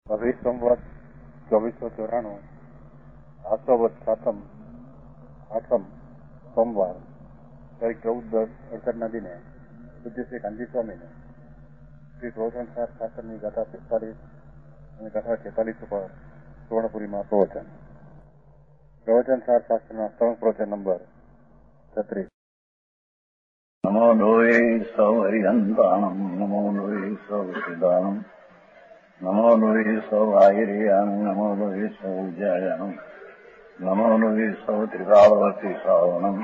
अभी संवत 2494 आसोवत आठम सोमवार तारीख 14/10/68 दिने पूज्य श्री कांजी स्वामी ने श्री प्रवचनसार शास्त्र की गाथा 45 और गाथा 46 पर सुवर्णपुरी में प्रवचनसार शास्त्र स्तंभ प्रवचन नंबर 36। नमो लोये सौ हरिहंताणम नमो लोये सौ सिद्धाणम नमो लोये सौ आयर्याम नमो लोये सौ जयाम नमो लोये सौ त्रिकालवर्ती श्रावणम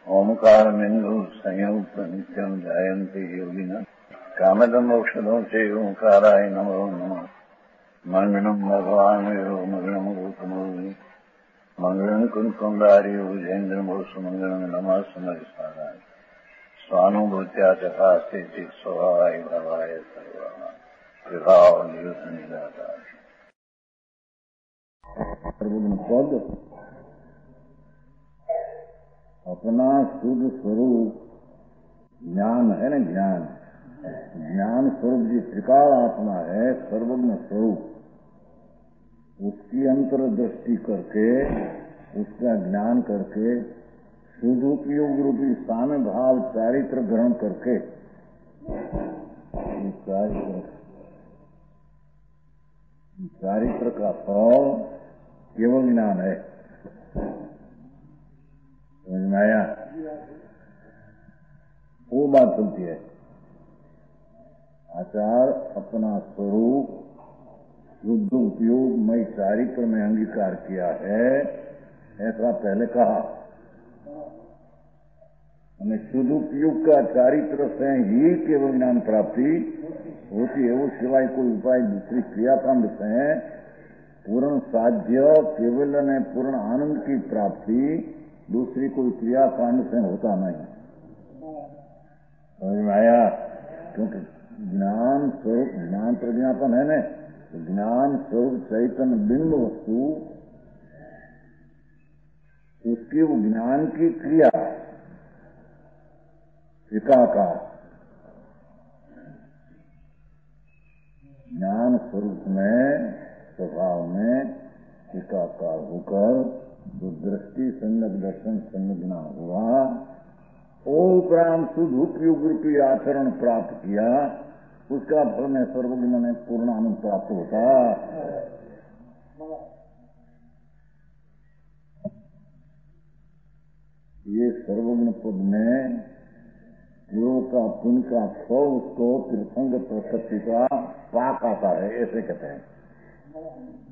ओंकारमिन्दु संयुक्त नित्यं जायन्ति योगिनः कामदं मोक्षदं च ओंकाराय नमो नमः मंगलम भगवान मंगलम रूपमोहि मंगलम कुंकुंडारी उजेन्द्रमोसु मंगलम नमः समरिसाराय स्वानुभूत्या चकास्ते स्वभावाय भवाय सर्वः विभाव निदाता पद अपना शुद्ध स्वरूप ज्ञान है न ज्ञान स्वरूप जी त्रिकाल आत्मा है, सर्वज्ञ स्वरूप, उसकी अंतर्दृष्टि करके उसका ज्ञान करके शुद्धोपयोग रूपी साम्य भाव चारित्र ग्रहण करके चारित्र का फल केवल ज्ञान है। समझ में आया? वो बात चलती है। आचार अपना स्वरूप शुद्ध उपयोग में चारित्र में अंगीकार किया है, ऐसा पहले कहा। हमें शुद्ध उपयोग का चारित्र से ही केवल ज्ञान प्राप्ति होती है, वो सिवाय कोई उपाय दूसरी क्रियाकांड से पूर्ण साध्य केवल ने पूर्ण आनंद की प्राप्ति दूसरी कोई क्रियाकांड से होता नहीं। समझ में आया? क्योंकि ज्ञान स्वरूप ज्ञान प्रज्ञापन है न, तो ज्ञान स्वरूप चैतन्य बिंब वस्तु उसकी वो ज्ञान की क्रिया एकाकार ज्ञान स्वरूप में स्वभाव में एकाकार होकर जो दृष्टि संगत दर्शन संज्ञा हुआ, उपरांत शुद्ध उपयोग रूपी आचरण प्राप्त किया, उसका फल में सर्वज्ञ में पूर्ण आनंद प्राप्त होता। ये सर्वज्ञ पद में पूर्व का पुण्य का फल उसको तीर्थंग प्रकृति का पाक आता है, ऐसे कहते हैं।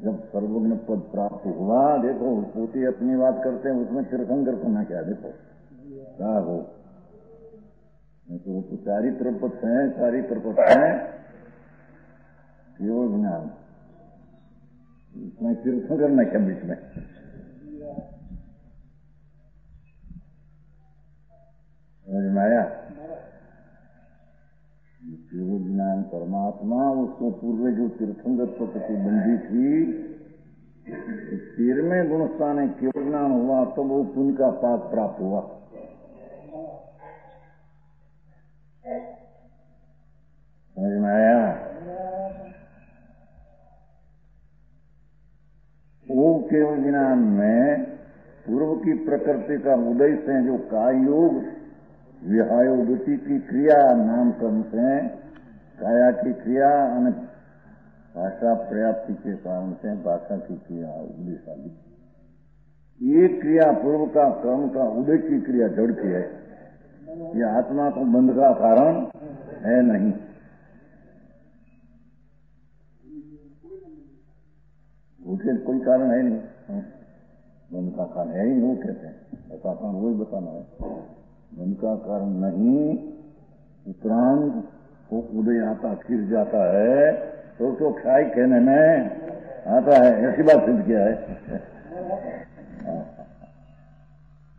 जब सर्वज्ञ पद प्राप्त हुआ, देखो पोती अपनी बात करते हैं, उसमें तीर्थंकर को ना क्या, देखो क्या हो, तो चारित्र पद है, चारित्र पद है केवल ज्ञान, इसमें तीर्थंकर ना क्या बीच में। समझ में आया? केवल ज्ञान परमात्मा, उसको पूर्व जो तीर्थंकर प्रकृति बंदी थी, 13वें गुणस्थान केवल ज्ञान हुआ तो वो पुण्य का पाक प्राप्त हुआ। समझ में आया? वो केवल ज्ञान में पूर्व की प्रकृति का उदय से जो कायोग विहायोगति की क्रिया नाम कर्म से काया की क्रिया और भाषा प्राप्ति के कारण से भाषा की क्रिया उदयशाली, ये क्रिया पूर्व का कर्म का उदय की क्रिया जड़ की है, ये आत्मा को बंध का कारण है नहीं। उसके कोई कारण है नहीं, बंध का कारण है ही, वो कहते हैं, ऐसा वही बताना है। मन का कारण नहीं, उपरांत वो उदय आता फिर जाता है, तो खाई कहने में आता है, ऐसी बात सिद्ध किया है।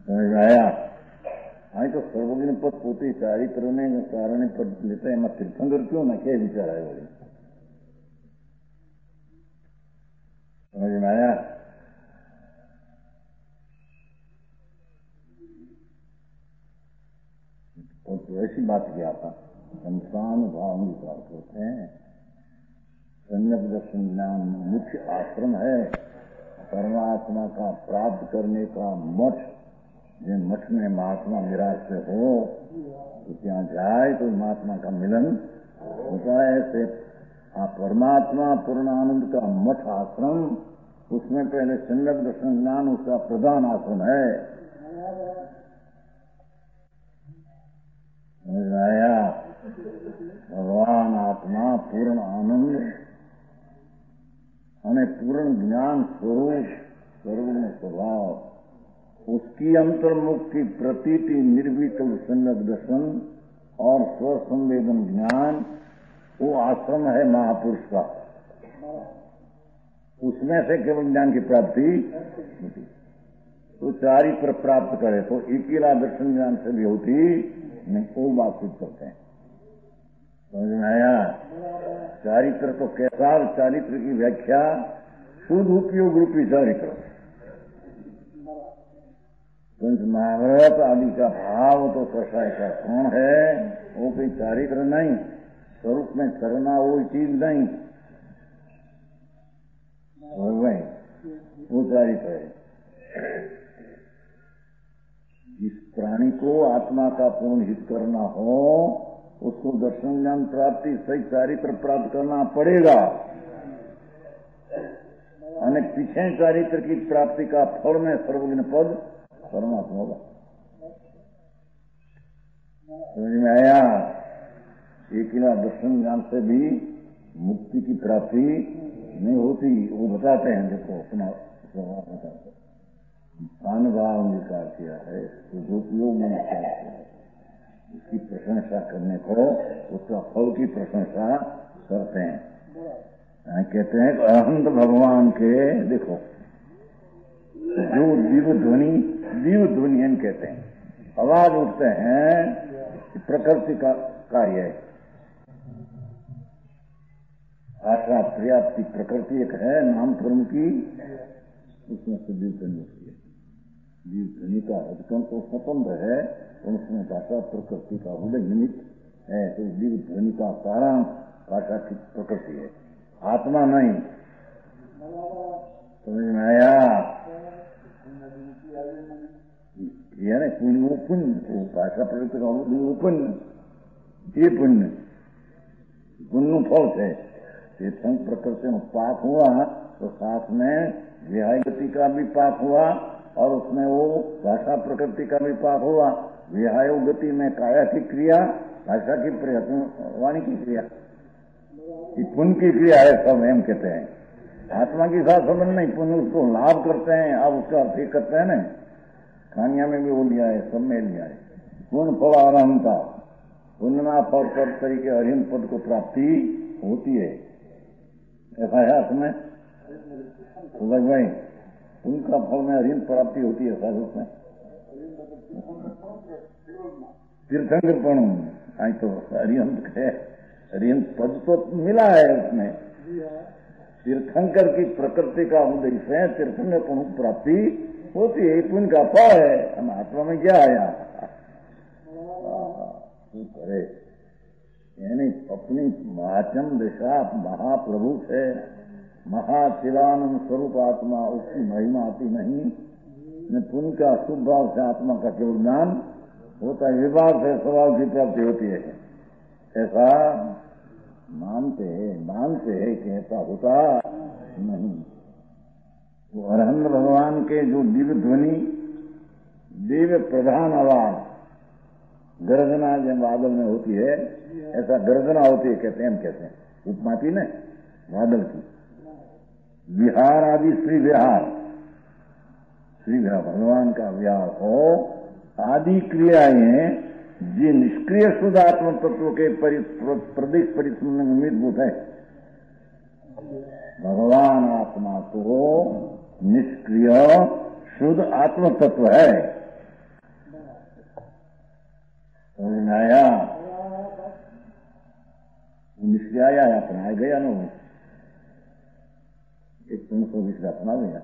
समझ में आया? आई तो सर्वज्ञ पद पोते चारित्र ने कारण पद लेते हैं, मैं तीर्थंकर क्यों ना, क्या विचार है बोले। समझ में आया? और तो ऐसी बात किया था, संस्थान भाव विचार करते हैं सम्यक दर्शन ज्ञान मुख्य आश्रम है। परमात्मा का प्राप्त करने का मठ, जिन मठ में महात्मा निराश से हो तो ત્યાં जाए तो महात्मा का मिलन होता है। ऐसे परमात्मा पूर्णानंद का मठ आश्रम, उसमें पहले सम्यक दर्शन ज्ञान उसका प्रधान आश्रम है। आया भगवान आत्मा पूर्ण आनंद અને पूर्ण ज्ञान स्वरूप सर्वगुण स्वभाव, उसकी अंतर्मुक्ति प्रतीति निर्विकल्प सम्यक दर्शन और स्वसंवेदन ज्ञान, वो आश्रम है महापुरुष का। उसमें से केवल ज्ञान की प्राप्ति होती। तो चारित्र प्राप्त करे तो अकेला दर्शन ज्ञान से भी होती नहीं, वो बात सिद्ध करते हैं। समझ में आया? चारित्र तो कैसा, चारित्र की व्याख्या शुद्ध उपयोग रूपी चारित्र। पंच महाभारत आदि का भाव तो कसाय का कौन है, वो कोई चारित्र नहीं, स्वरूप में करना वो चीज नहीं, वो चारित्र है। जिस प्राणी को आत्मा का पूर्ण हित करना हो उसको दर्शन ज्ञान प्राप्ति सही चारित्र प्राप्त करना पड़ेगा। अनेक पीछे चारित्र की प्राप्ति का फल में सर्वज्ञ पद परमात्मा होगा। समझ में आया? अकेला दर्शन ज्ञान से भी मुक्ति की प्राप्ति नहीं होती, वो बताते हैं। देखो अपना स्वभाव बताते हैं, अनुभाव अंगीकार किया है, उपयोग में किया है, उसकी प्रशंसा करने को उसका फल की प्रशंसा करते हैं। कहते हैं कि अहंत भगवान के देखो जो दिव्य ध्वनि कहते हैं, आवाज उठते हैं, प्रकृति का कार्य है। आशा पर्याप्ति प्रकृति एक है नाम कर्म की, उसमें से दिव्य ध्वनि होती है। दिव्य ध्वनि का अधिकम तो स्वतंत्र है, उसमें भाषा प्रकृति का उदय निमित्त है। तो दिव्य ध्वनि का कारण भाषा की प्रकृति है, आत्मा नहीं। समझ में आया? यानी पुण्य वो पुण्य, वो भाषा प्रकृति का वो पुण्य, ये पुण्य फल है। तीर्थंक प्रकृति में पाप हुआ तो साथ में विहाय गति का भी पाप हुआ और उसमें वो भाषा प्रकृति का भी पाप हुआ। विहाय गति में काया की क्रिया, भाषा की प्रयत्न, वाणी की क्रिया, ये पुण्य की क्रिया है। सब एम कहते हैं आत्मा के साथ संबंध नहीं, पुण्य उसको लाभ करते हैं। अब उसका अर्थ ही करते हैं ना, खानिया में भी वो लिया है, सब में लिया है। पुण्य फल अरहंता, पुण्यना फल पद तरीके अरहंत पद को प्राप्ति होती है। ऐसा है उसमें सुलभ भाई, उनका फल में अरहंत प्राप्ति होती है। साथ उसमें तीर्थंकर आज तो अरहंत है, अरहंत पद तो मिला है उसमें। तीर्थंकर की प्रकृति का उदय से तीर्थंकर प्राप्ति होती है, पुण्य का फल है। हम आत्मा में क्या आया करे, यानी अपनी महाचम दिशा महाप्रभु से महाशिवानंद स्वरूप आत्मा, उसकी महिमा आती नहीं। पुण्य का शुभ भाव से आत्मा का केवल ज्ञान होता है, विभाग से स्वभाव की प्राप्ति होती है। ऐसा मानते हैं कि ऐसा होता नहीं। तो अरहंत भगवान के जो दिव्य ध्वनि, दिव्य प्रधान आवाज, गर्जना जब बादल में होती है, ऐसा गर्जना होती है। कहते हैं उपमाती न बादल की। विहार आदि श्री विहार भगवान का विहार हो, आदि क्रियाएं जी निष्क्रिय शुद्ध आत्म तत्व के प्रदेश परिश्रम में निमित्त है। भगवान आत्मा तो निष्क्रिय शुद्ध आत्म तत्व है। आया निष्क्रिय आया है, अपना गया ना, एक 320 का अपना गया।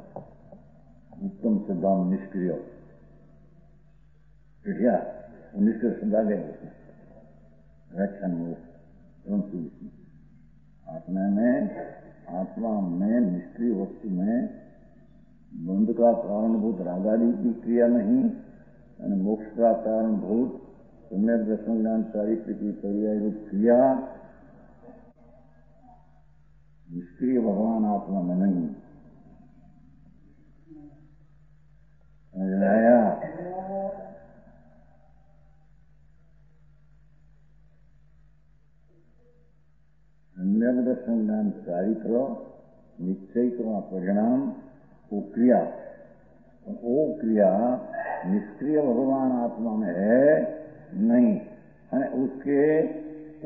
उत्तम सिद्धांत निष्क्रिय क्या निष्क्रिय शब्द आ गया उसमें व्याख्यान में 320। आत्मा में निष्क्रिय वस्तु में बंध का कारणभूत रागादि की क्रिया नहीं, और मोक्ष का कारणभूत सम्यक दर्शन ज्ञान चारित्र की पर्याय रूप क्रिया निष्क्रिय भगवान आत्मा में नहीं आया। सम्यक दर्शन ज्ञान चारित्र निश्चय का परिणाम वो क्रिया निष्क्रिय भगवान आत्मा में है नहीं, है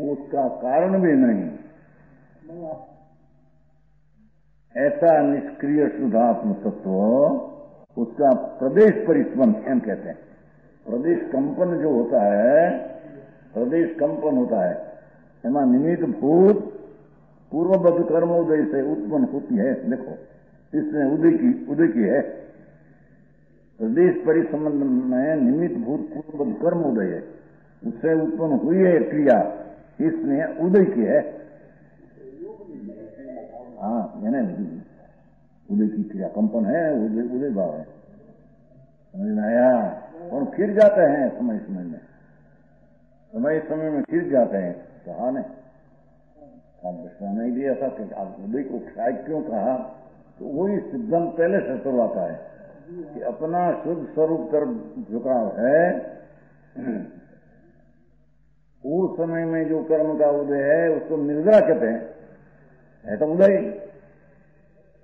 उसका कारण भी नहीं। ऐसा निष्क्रिय शुद्धात्म तत्व उसका प्रदेश परिस्पंद एम कहते हैं। प्रदेश कंपन जो होता है, प्रदेश कंपन होता है, एमा निमित्त भूत पूर्वबद्ध कर्मोदय से उत्पन्न होती है। देखो इसमें उदय की है। प्रदेश परिसंबंध में निमित्त भूत पूर्वबद्ध कर्मोदय है, उससे उत्पन्न हुई है क्रिया, इसमें उदय की है। हाँ, मैंने उदय की क्रिया कंपन है, उदय भाव है, समझ में आया। और फिर जाते हैं समय में फिर जाते हैं। कहा ने आप दृष्टा नहीं दिया था कि आप उदय को क्षय क्यों कहा, तो वही सिद्धांत पहले से शुरुआता है कि अपना शुद्ध स्वरूप कर झुकाव है। उस समय में जो कर्म का उदय है उसको निद्रा कहते हैं, है तो उदय।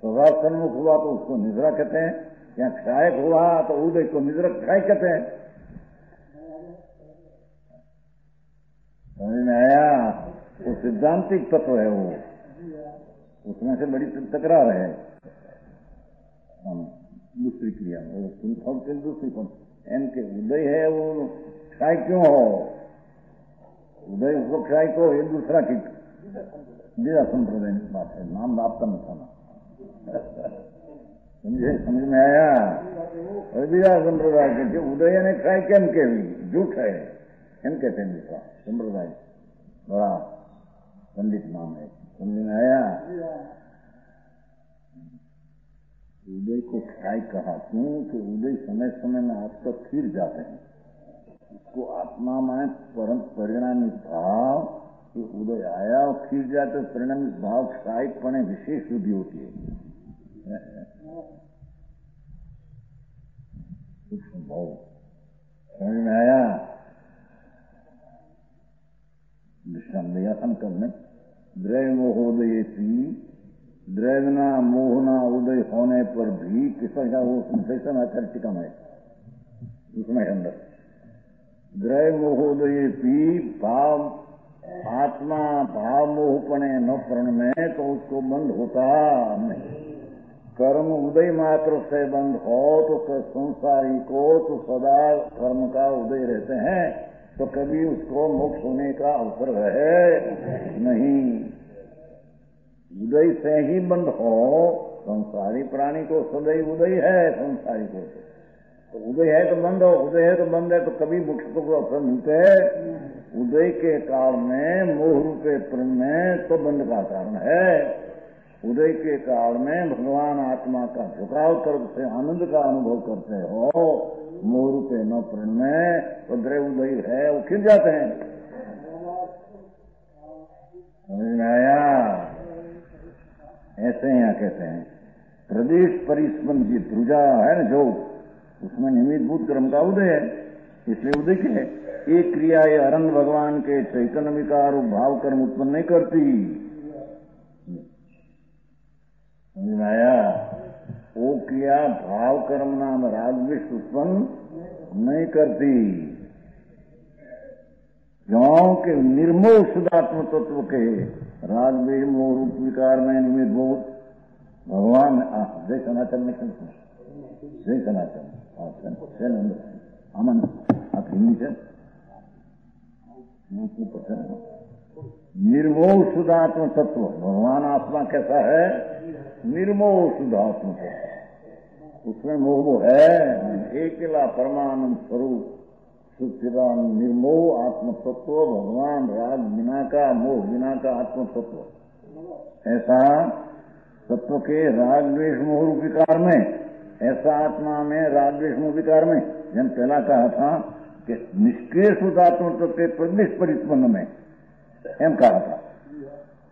स्वभाव सन्मुख हुआ तो उसको निद्रा कहते हैं, या क्षायक हुआ तो उदय को निद्रा क्षय कहते हैं। समझ में आया। वो सिद्धांतिक तत्व है, वो उसमें से बड़ी तकरार है। दूसरी क्रिया दूसरी इनके उदय है, वो क्षय क्यों हो, उदय उसको क्षय को ये दूसरा की दिया संप्रदाय की बात है, नाम आपका नहीं समझ में आया। दिया संप्रदाय के उदय ने क्षय के इनके भी झूठ है, इन कहते हैं दूसरा संप्रदाय, बड़ा पंडित नाम है, समझ में आया। उदय को क्षय कहा क्यों कि उदय समय समय में आप तक फिर जाते हैं। उसको आत्मा में परम परिणामी भाव कि उदय आया और फिर जाते परिणामी भाव क्षायिक पने विशेष शुद्धि होती है। भाव समझ में आया। दृष्टांत दिया संकल्प में द्रव्य मोहोदय द्रव्यना मोहना उदय होने पर भी किसका वो संशेषण आचर्चिकम है उसमें अंदर द्रव्य मोहोदय भी भाव आत्मा भाव मोहपने न प्रण में तो उसको बंद होता नहीं। कर्म उदय मात्र से बंद हो तो संसारी को तो सदा कर्म का उदय रहते हैं, तो कभी उसको मोक्ष होने का अवसर है नहीं। उदय से ही बंद हो, संसारी प्राणी को सदैव उदय है, संसारी को तो उदय है तो बंद हो, उदय है तो बंद है, तो कभी मोक्ष को अवसर मिलते हैं। उदय के काल में मोह रूपे प्रण में तो बंद का कारण है। उदय के काल में भगवान आत्मा का झुकाव करके आनंद का अनुभव करते हो, मोह रूपे न प्रण में तो द्रव्य उदय है, वो खिल जाते हैं। समझ में आया। ऐसे यहाँ कहते हैं प्रदेश परिस्पंद की ध्रुजा है न जो, उसमें निमित्त भूत कर्म का उदय है, इसलिए उदय के एक क्रिया ये अरंग भगवान के चैतन्य विकार भाव कर्म उत्पन्न नहीं करती। समझ में आया। वो क्रिया भाव कर्म नाम राग विष उत्पन्न नहीं करती, क्योंकि निर्मोह शुद्धात्म तत्व के राग विष मोह रूप विकार में निमित्त भूत भगवान। जय सनातन में जय सनातन अमन आप हिंदी से निर्मोह शुद्धात्म तत्व भगवान आत्मा कैसा है, निर्मोह शुद्धात्म तत्व, उसमें मोह है। अकेला परमानंद स्वरूप सुचिदान निर्मोह आत्म तत्व भगवान, राग बिना का मोह बिना का आत्म तत्व, ऐसा तत्व के राग द्वेष मोह रूप विकार में, ऐसा आत्मा में राग द्वेष मोह विकार में, जन पहला कहा था कि निष्क्रिय शुद्धात्म तत्व के प्रदेश परिस्पंद में एम कहा था।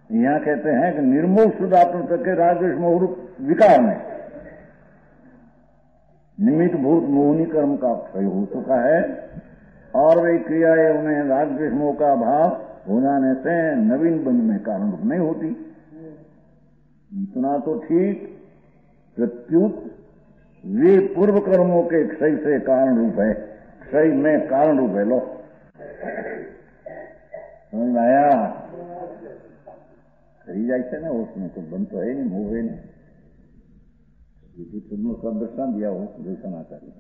यहाँ कहते हैं कि निर्मोह शुद्धात्म तत्व के राग द्वेष मोह रूप विकार में निमित्त भूत मोहनी कर्म का क्षय हो चुका है और वे क्रियाएं उन्हें राग द्वेष मोह का भाव हो जाने से नवीन बंध में कारण रूप नहीं होती। इतना तो ठीक, प्रत्युत वे पूर्व कर्मों के क्षय से कारण रूप है, क्षय में कारण रूप है। लो समझ आया? खरी जाए ना, उसमें तो बंद तो है नहीं, मोह है नहीं। तुमने सब दर्शन दिया हो दर्शन आचार्य,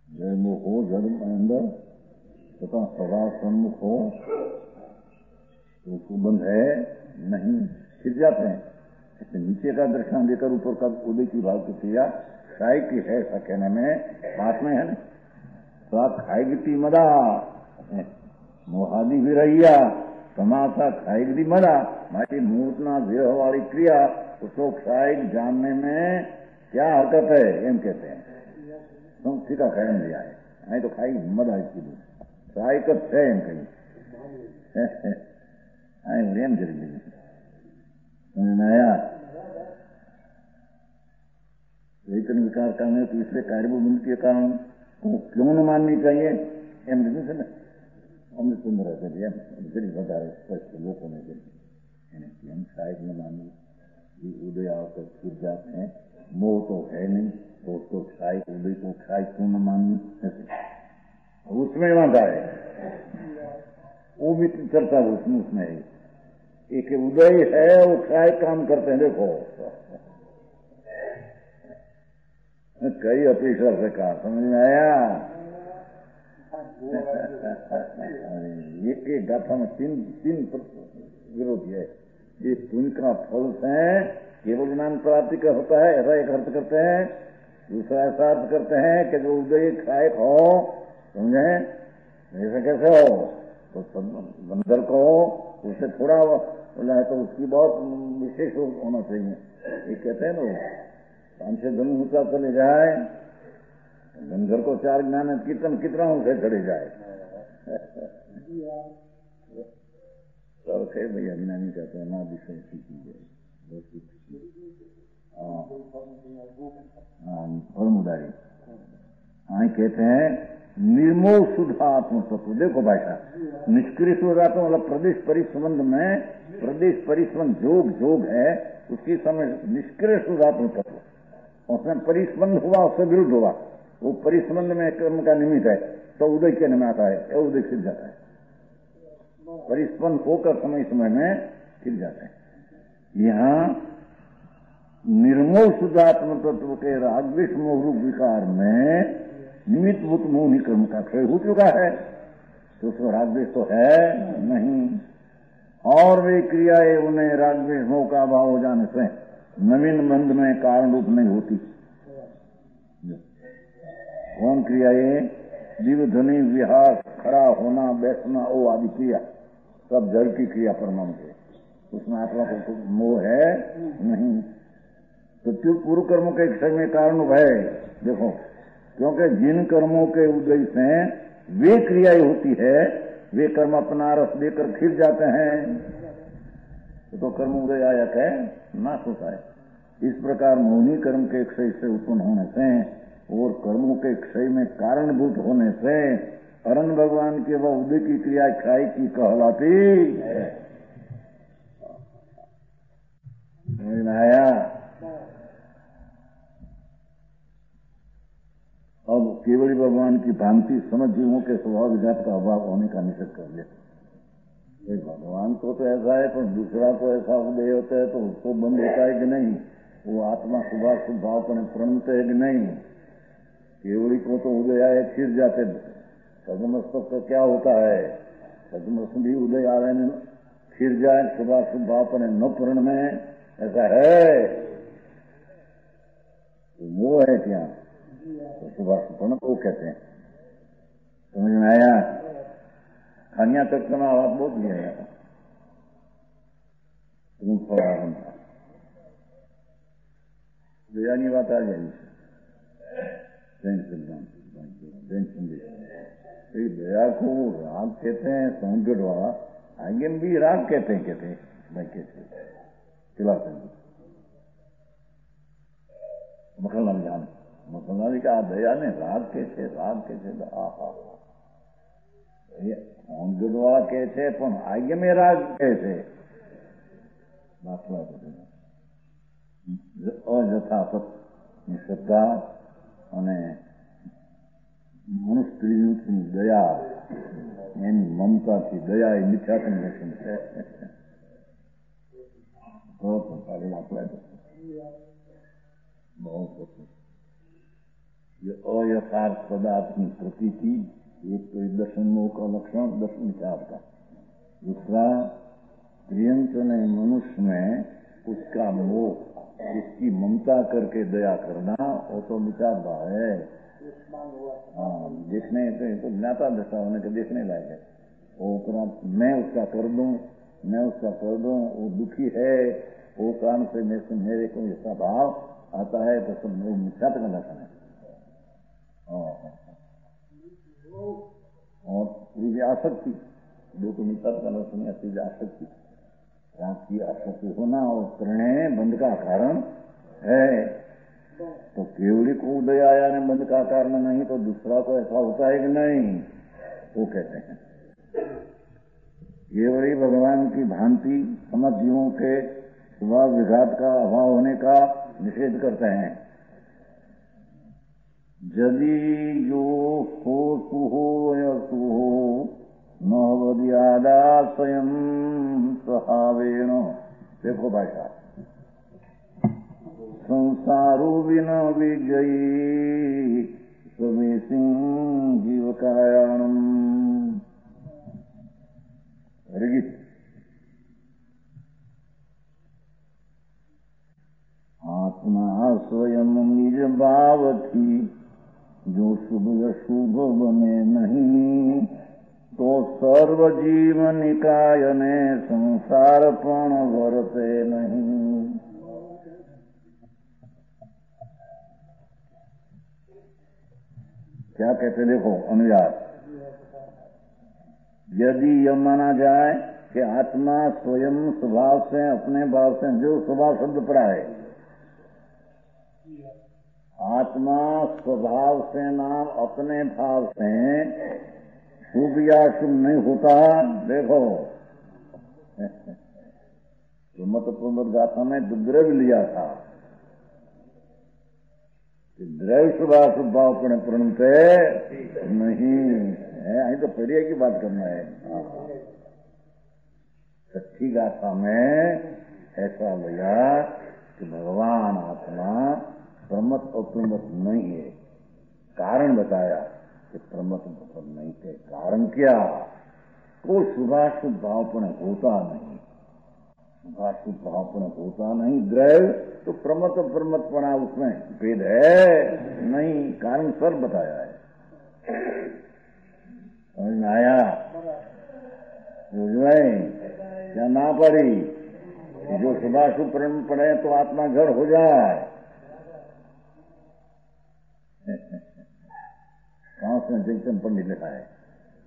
जय मोह हो जड़ अंदर तथा सदा सन्मुख हो तो उसको बंद है नहीं, फिर जाते हैं। ऐसे नीचे का दर्शन देकर ऊपर का उदय की भाव की क्रिया खाई की है, ऐसा कहने में बात में है ना। तो खाएगी ती मदा मोहादी भी रहिया तमाशा खाएगी मदा, मारी मूर्तना देह वाली क्रिया उसको क्षायिक जानने में क्या हरकत है, एम कहते हैं। तुम सीधा कहन दिया है, नहीं तो खाई मदा इसकी क्षायिक है एम कही एम जरूरी नया वेतन विकार करने तो इसलिए कार्यबुद्ध के कारण क्यों न माननी चाहिए एम से ना अमृत सुंदर बता रहे स्पष्ट लोगों ने हम शायद न मानी उदय आकर फिर जाते हैं। मोह तो है नहीं तो उसको क्षाय उदय को क्षाय क्यों न माननी, उसमें बांधा है। वो भी चर्चा उसमें है। एक उदय है वो क्षाय काम करते हैं। देखो कई अपेक्षा से कहा, समझ में आया? एक एक गाथा में तीन विरोधी है। ये पुण्य का फल से केवल ज्ञान प्राप्ति का होता है, ऐसा एक अर्थ करते हैं। दूसरा ऐसा अर्थ करते हैं कि जो उदय सहायक हो, समझे, ऐसा कैसे हो तो बंदर को उससे थोड़ा बोला है तो उसकी बहुत विशेष होना चाहिए। ये कहते हैं ना 5-6 दिन ऊंचा चले जाए, बंदर को 4 ज्ञान कीर्तन कितना ऊंचे चढ़े जाए। है भैया अज्ञानी कहते हैं ना विषय की चीज और मुदारी हाँ कहते हैं निर्मोह शुद्धात्म तत्व। देखो भाषा निष्क्रिय शुद्धात्म मतलब प्रदेश परिसंबंध में, प्रदेश परिसंबंध जोग जोग है उसकी समय निष्क्रिय शुद्धात्म तत्व, उसमें परिसंबंध हुआ उससे विरुद्ध हुआ, वो परिसंबंध में कर्म का निमित्त है तो उदय के निमित्त आता है, उदय खिल जाता है। परिस्पंद होकर समय समय में खिल जाते हैं। यहाँ निर्मोह शुद्धात्म तत्व के रागद्वेष मोह रूप विकार में निमित्त भूत मोहनी कर्म का क्षय हो चुका है तो उसमें रागद्वेष तो है नहीं, और वे क्रियाएं उन्हें रागद्वेष मोह का अभाव हो जाने से नवीन बंध में कारण रूप नहीं होती। कौन क्रियाएं? जीव ध्वनि विहार खड़ा होना बैठना ओ आदि क्रिया सब जल की क्रिया परमाणु है, उसमें आत्मा को मोह है नहीं। तो पूर्व कर्मों के क्षय में कारण है। देखो क्योंकि जिन कर्मों के उदय से वे क्रियाएं होती है वे कर्म अपना रस देकर खिल जाते हैं तो कर्म उदय आयक है, नाश होता है। इस प्रकार मोहनी कर्म के क्षय से उत्पन्न होने से और कर्मों के क्षय में कारणभूत होने से अरण्य भगवान के वह उदय की क्रिया क्षय की कहलाती है। आया? अब केवल भगवान की भांति समझ जीवों के स्वभाव विघात का अभाव होने का निषेध कर दिया। भगवान को तो ऐसा है पर दूसरा को ऐसा उदय होता है तो उसको बंद होता है कि नहीं? वो आत्मा सुभाव स्वभाव पर प्रणत है कि नहीं? केवली को तो उदय आए फिर जाते, सदमस्तक का क्या होता है? सदमस्त भी उदय आ रहे फिर जाए सुबह स्वभाव पर न पूर्ण में, ऐसा है? वो है क्या? तो सुबह सुपर्ण को कहते हैं। समझ में आया? खानिया तक का आवाज बहुत लिया जाता श्रृंखला होना, दयानी बात आ जाएगी जैन सिद्धांत, जैन संदेश। दया को राग कहते हैं, सौंदर्य वाला आगे भी राग कहते हैं मैं कहते खिलाते मखनलाल जान मखनलाल का दया ने राग कैसे आहा सौंदर्य वाला कैसे पण आगे में राग कैसे दाखला अयथापत श्रद्धा અને મનુષ્ય સ્ત્રીની દયા એની મમતાથી દયા એ મિથ્યાત્મ દર્શન છે. अयथार्थ पदार्थ की प्रतीति एक तो दर्शनों का लक्षण दर्शन विचार का, दूसरा प्रियंक ने मनुष्य में उसका मोह उसकी ममता करके दया करना वो तो विचार भाव है. हाँ देखने तो ज्ञाता दशा होने के देखने लायक है. वो मैं उसका कर दूं वो दुखी है वो कारण से मेरे को ऐसा भाव आता है तो सब वो मिथ्यात्व का लक्षण है. और तीव्र आसक्ति दो तो मिथ्यात्व का लक्षण है. तीव्र आसक्ति राग की आसक्ति होना और प्रणय बंध का कारण है. तो केवली को उदय आया ने बंध का कारण नहीं तो दूसरा तो ऐसा होता है कि नहीं, वो कहते हैं. केवली भगवान की भांति समझ जीवों के स्वभाव विघात का अभाव होने का निषेध करते हैं. यदि जो हो सुहो या सुहो नवद्यादा स्वयं स्वभावेण. देखो भाषा संसारो विना विजयी स्वमे सिंह जीवकायाणम. आत्मा स्वयं निज भाव थी जो शुभ अशुभ बने नहीं तो सर्व जीव निकाय ने संसार पण भरते नहीं. क्या कहते देखो अनुवाद. यदि यह माना जाए कि आत्मा स्वयं स्वभाव से अपने भाव से जो स्वभाव शब्द पड़ा है आत्मा स्वभाव से नाम अपने भाव से शुभ या शुभ नहीं होता. देखो मत गाथा में द्रव्य लिया था द्रव्य शुभाशुभ भाव प्रणते नहीं है. अभी तो पर्याय की बात करना है. सच्ची गाथा में ऐसा लिया कि भगवान आत्मा प्रमत और प्रमत नहीं है. कारण बताया कि प्रमत प्रमत नहीं थे. कारण क्या? तो शुभाशुभ भावपण होता नहीं. शुभाशुभ भावपण होता नहीं. द्रव्य तो प्रमत और प्रमतपणा उसमें भेद है नहीं. कारण सर बताया है. समझ में आया? क्या ना पड़ी जो शुभाशुभ प्रेम पड़े तो आत्मा घर हो जाए. कहां से चैतन्य पंडित लिखा है?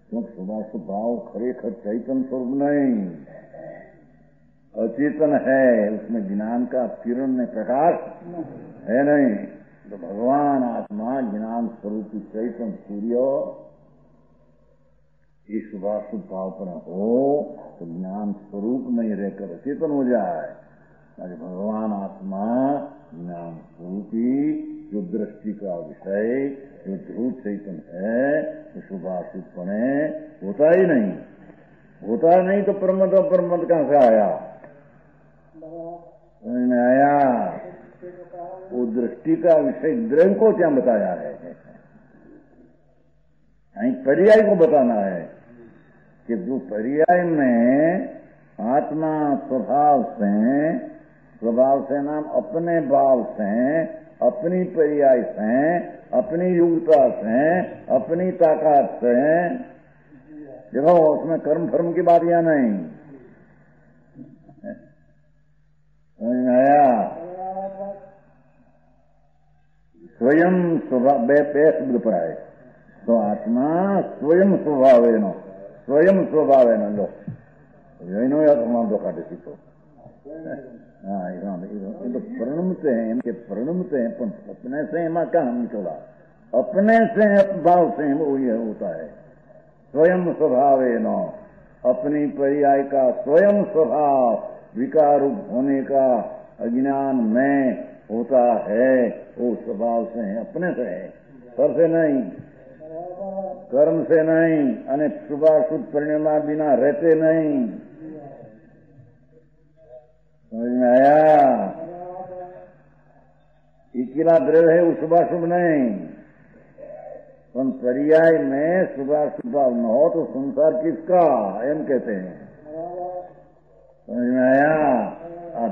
क्योंकि शुभाशुभ भाव खरेखर चैतन्य स्वरूप नहीं अचेतन है. उसमें ज्ञान का किरण में प्रकाश है नहीं. तो भगवान आत्मा ज्ञान स्वरूप चैतन्य सूर्य ये शुभाशुभ भाव पर हो तो ज्ञान स्वरूप नहीं रहकर अचेतन हो जाए. आज भगवान आत्मा ज्ञान स्वरूपी जो दृष्टि का विषय जो ध्रुव चैतन्य है तो शुभाशुभपणे होता ही नहीं. होता नहीं तो प्रमद और प्रमद कहां से आया? समझ में आया? वो दृष्टि का विषय द्रव्य को क्या बताया है? पर्याय को बताना है कि जो पर्याय में आत्मा स्वभाव से नाम अपने भाव से अपनी पर्याय से अपनी योग्यता से अपनी ताकत से. देखो उसमें कर्म फर्म की बात या नहीं. समझ में आया? स्वयं स्वभाव બે શબ્દ પર આવે તો આત્મા સ્વયં સ્વભાવેનો લો એનો વાંધો કાઢે સીધો. हाँ ये तो प्रणमते हैं, इनके प्रणमते हैं, पर अपने से एमा कहाँ निकला? अपने से भाव से वो ये होता है स्वयं स्वभाव है नो. अपनी पर्याय का स्वयं स्वभाव विकार होने का अज्ञान में होता है, वो स्वभाव से है, अपने से है, पर से नहीं, कर्म से नहीं, अने शुभाशुभ परिणाम बिना रहते नहीं. समझ में आया? इकीला द्रव्य है वो शुभाशुभ नहीं, पर पर्याय में शुभाशुभ न हो तो संसार किसका एम कहते हैं. समझ में आया?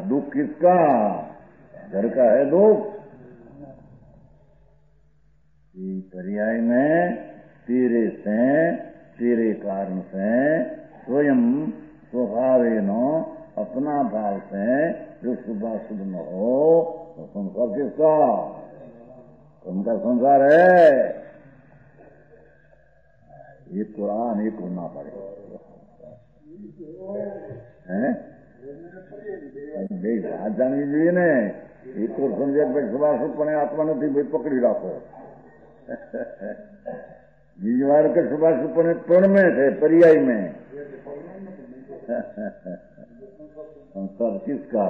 दुख किसका? घर का है दुख. पर्याय में तेरे से तेरे कारण से स्वयं स्वभावेनो अपना भाव से जो शुभाशुभ न हो तो संसार किसका? उनका संसार है. ये कुरान एक होना पड़ेगा વાત જાણવી જોઈએ ને. એક તો સમજે ભાઈ શુભાશુભપણે આત્મા નથી ભાઈ પકડી રાખો. બીજી વાર કે શુભાશુભપણે પ્રણમે છે पर्याय में. संसार किसका?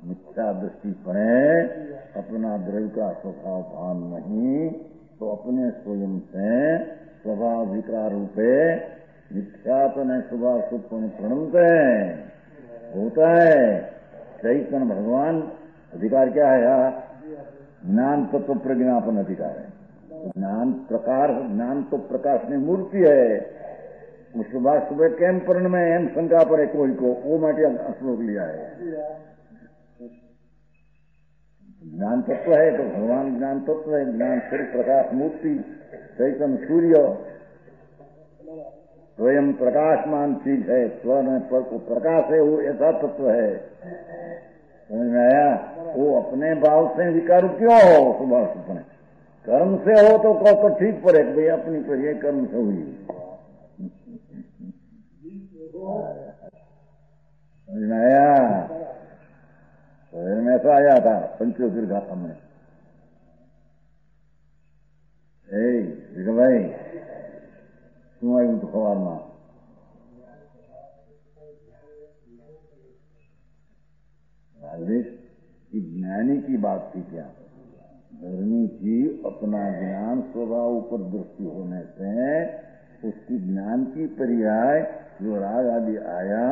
मिथ्या दृष्टि पड़े, अपना द्रव्य का स्वभाव भान नहीं तो अपने स्वयं से स्वभाव विकार रूपे मिथ्यात्व ने शुभाशुभ प्रणमते होता है. चैतन्य भगवान अधिकार क्या है? ज्ञान तत्व प्रज्ञापन अधिकार है. ज्ञान तो प्रकाश ની મૂર્તિ है. શુભાશુભ કેમ પर्ण में એમ શંકા પડે કોઈ को, वो માટે શ્લોક लिया है. ज्ञान तत्व है तो भगवान ज्ञान तत्व है. ज्ञान स्वरूप प्रकाश मूर्ति चैतन्य सूर्य स्वयं प्रकाशमान चीज है. स्व में प्रकाश है, वो ऐसा तत्व है. समझ में आया? वो अपने भाव से विकार क्यों हो? शुभाशुभ कर्म से हो तो कहो तो ठीक पड़े भाई अपनी पर ये कर्म से हुई. समझ में आया? शहर में ऐसा आया था पंचोत्तर गाथा में. भाई શું આવ્યું હતું સવારમાં? राजेश की ज्ञानी की बात थी क्या? धर्मी की अपना ज्ञान स्वभाव ऊपर दृष्टि होने से उसकी ज्ञान की पर्याय जो राग आदि आया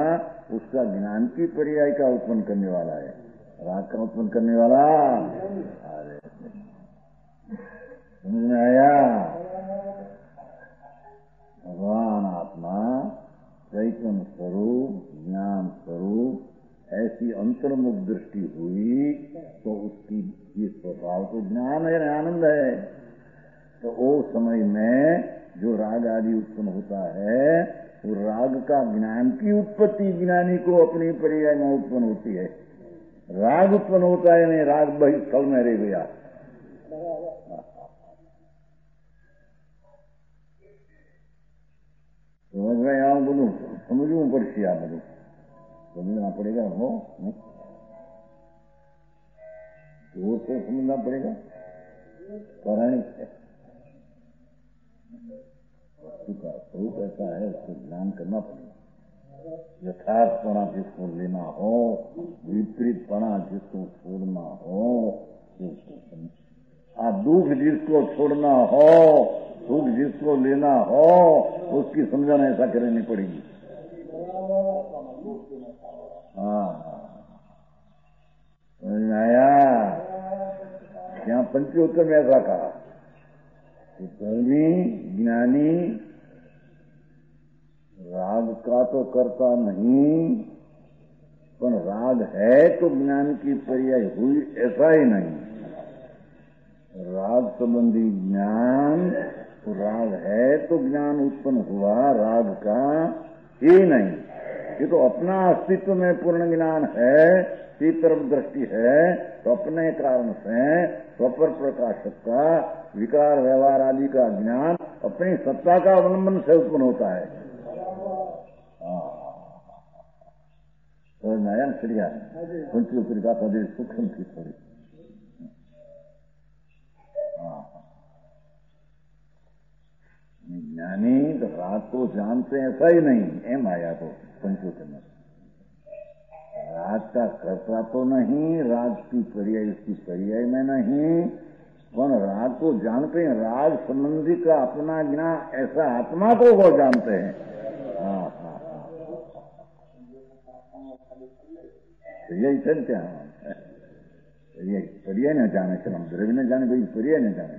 उसका ज्ञान की पर्याय का उत्पन्न करने वाला है. राग का उत्पन्न करने वाला. अरे समझ में आया? भगवान आत्मा चैतन्य स्वरूप ज्ञान स्वरूप ऐसी अंतर्मुख दृष्टि हुई तो उसकी ये स्वभाव तो ज्ञान है, आनंद है. तो वो समय में जो राग आदि उत्पन्न होता है वो राग का ज्ञान की उत्पत्ति ज्ञानी को अपनी पर्याय में उत्पन्न होती है. राग उत्पन्न होता है नहीं, राग बहिस्थल में रह गया. समझ में आया? बोलू समझू पड़શે આ બધું समझना पड़ेगा. हो जोर से समझना पड़ेगा. पौराणिक है, वस्तु का स्वरूप ऐसा है, उसको ध्यान करना पड़ेगा. यथार्थपणा जिसको लेना हो, विपरीतपणा जिसको छोड़ना हो, दुख जिसको छोड़ना हो, सुख जिसको लेना हो, उसकी समझना ऐसा करनी पड़ेगी. हाँ समझ में आया? यहाँ पंचोत्तर में ऐसा कहा कि धर्मी ज्ञानी राग का तो करता नहीं, पर राग है तो ज्ञान की पर्याय हुई ऐसा ही नहीं. राग संबंधी ज्ञान तो राग है तो ज्ञान उत्पन्न हुआ, राग का ही नहीं. ये तो अपना अस्तित्व में पूर्ण ज्ञान है, की तरफ दृष्टि है, तो अपने कारण से स्वपर प्रकाशक का विकार व्यवहार आदि का ज्ञान अपनी सत्ता का अवलंबन से उत्पन्न होता है। तो नयन क्रिया पंचोपरी का पदे सूक्ष्म थी थोड़ी। ज्ञानी तो राग को जानते ऐसा ही नहीं, एम आया तो पंचोपरी में राग का कर्ता तो नहीं, राग की पर्याय उसकी पर्याय में नहीं, पर राग को जानते हैं, राग संबंधी का अपना ज्ञान ऐसा आत्मा को वो जानते हैं। हाँ हाँ हाँ, तो यही चलते हैं, यही पर्याय न जाने चलम द्रव्य न जाने कोई पर्याय न जाने,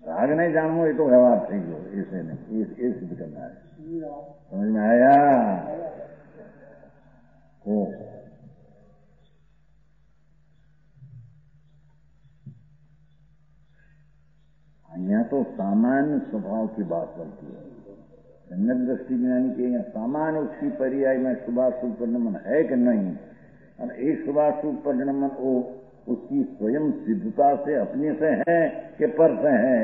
राग नहीं जानो ये तो व्यवहार ठीक हो, ऐसे नहीं, ये सिद्ध करना है। समझ में आया? तो यहाँ तो सामान्य स्वभाव की बात चलती है, सम्यक दृष्टि ज्ञानी के यहाँ सामान्य उसकी पर्याय में शुभाशुभ परिणमन है कि नहीं, और एक शुभाशुभ परिणमन वो उसकी स्वयं सिद्धता से अपने से है कि पर से है।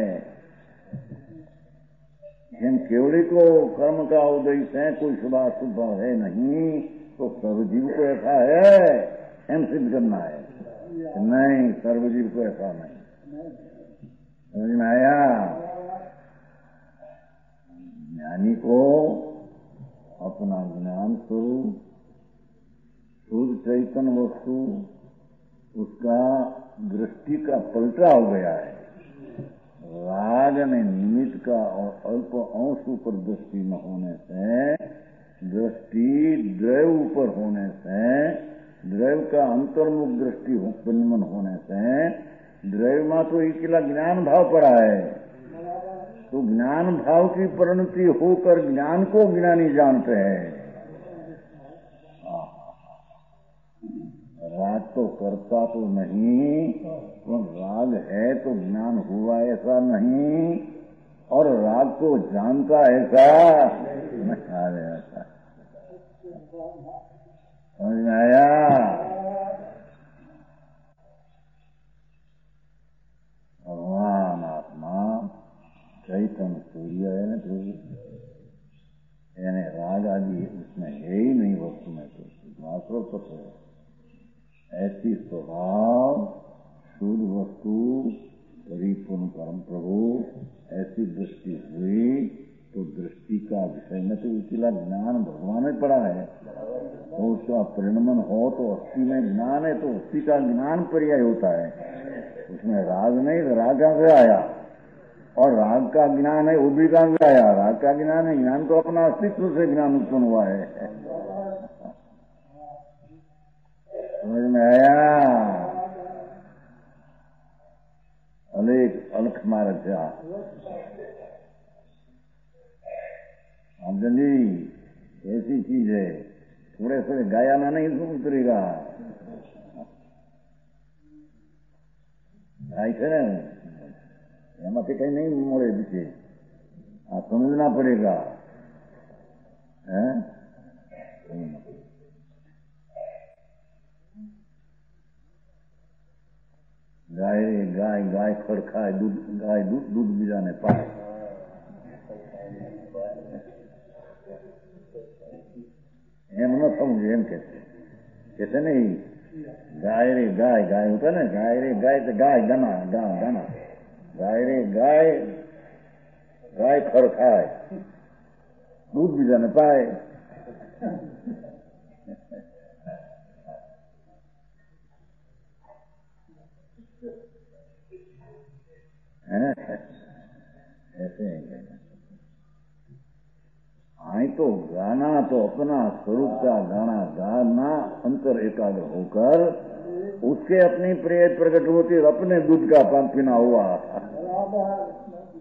हम केवली को कर्म का उदय से कोई शुभाशुभ है नहीं, तो सर्वजीव को ऐसा है हम सिद्ध करना है, नहीं सर्वजीव को ऐसा नहीं। समझ में आया? ज्ञानी को अपना ज्ञान स्वरूप शुद्ध चैतन्य वस्तु उसका दृष्टि का पलटा हो गया है। राग ने निमित्त का और अल्प अंश ऊपर दृष्टि न होने से, दृष्टि द्रव्य ऊपर होने से, द्रव्य का अंतर्मुख दृष्टि परिणमन होने से, द्रव्य में तो अकेला ज्ञान भाव पड़ा है, तो ज्ञान भाव की परिणति होकर ज्ञान को ज्ञानी जानते हैं। राग तो करता तो नहीं, तो राग है तो ज्ञान हुआ ऐसा नहीं, और राग को जानता ऐसा नहीं। समझ में आया? भगवान आत्मा चैतन्य सूर्य है ना, तो यानी राग आदि उसमें है ही नहीं वस्तु में, तो मात्र तत्व है। ऐसी स्वभाव शुद्ध वस्तु परिपूर्ण परम प्रभु ऐसी दृष्टि हुई, तो दृष्टि का विषय में तो इसीला ज्ञान भगवान में पड़ा है, तो उसका परिणमन हो तो अस्थि में ज्ञान है, तो अस्थि का ज्ञान पर्याय होता है, उसमें राग नहीं, तो राग कहां से आया? और राग का ज्ञान है वो भी कहां से आया? राग का ज्ञान है, ज्ञान तो अपना अस्तित्व से ज्ञान उत्पन्न हुआ है। समझ में आया? अलेख अलख मारत जा जी, ऐसी चीज है, थोड़े से गाया ना नहीं तो उतरेगा। ऐसे एम कहीं नहीं मोड़े पीछे, समझना पड़ेगा है? गाय गाय गाय खड़खाए दूध, गाय दूध भी जाने पाए, एम न समझे, एम कहते नहीं, गाय रे गाय, गाय होता ना, गाय रे गाय तो गाय गाना गाना, गाय रे गाय गाय खड़खाए दूध भी जाने पाए। ऐसे आई तो गाना तो अपना स्वरूप का गाना गाना अंतर एकाग्र होकर उसके अपनी प्रिय प्रकट होती और अपने दूध का पान पीना हुआ।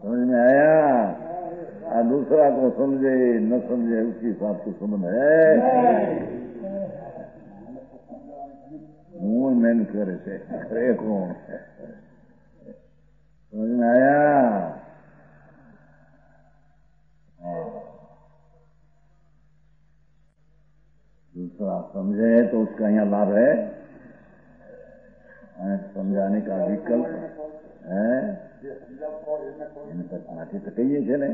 समझ में आया? दूसरा को समझे न समझे उसकी हिसाब से संबंध है। मुंह मेहनत करे थे, करे कौन? समझ में आया? दूसरा समझे तो उसका यहाँ लाभ है, समझाने का विकल्प है। माटी तो कही है ने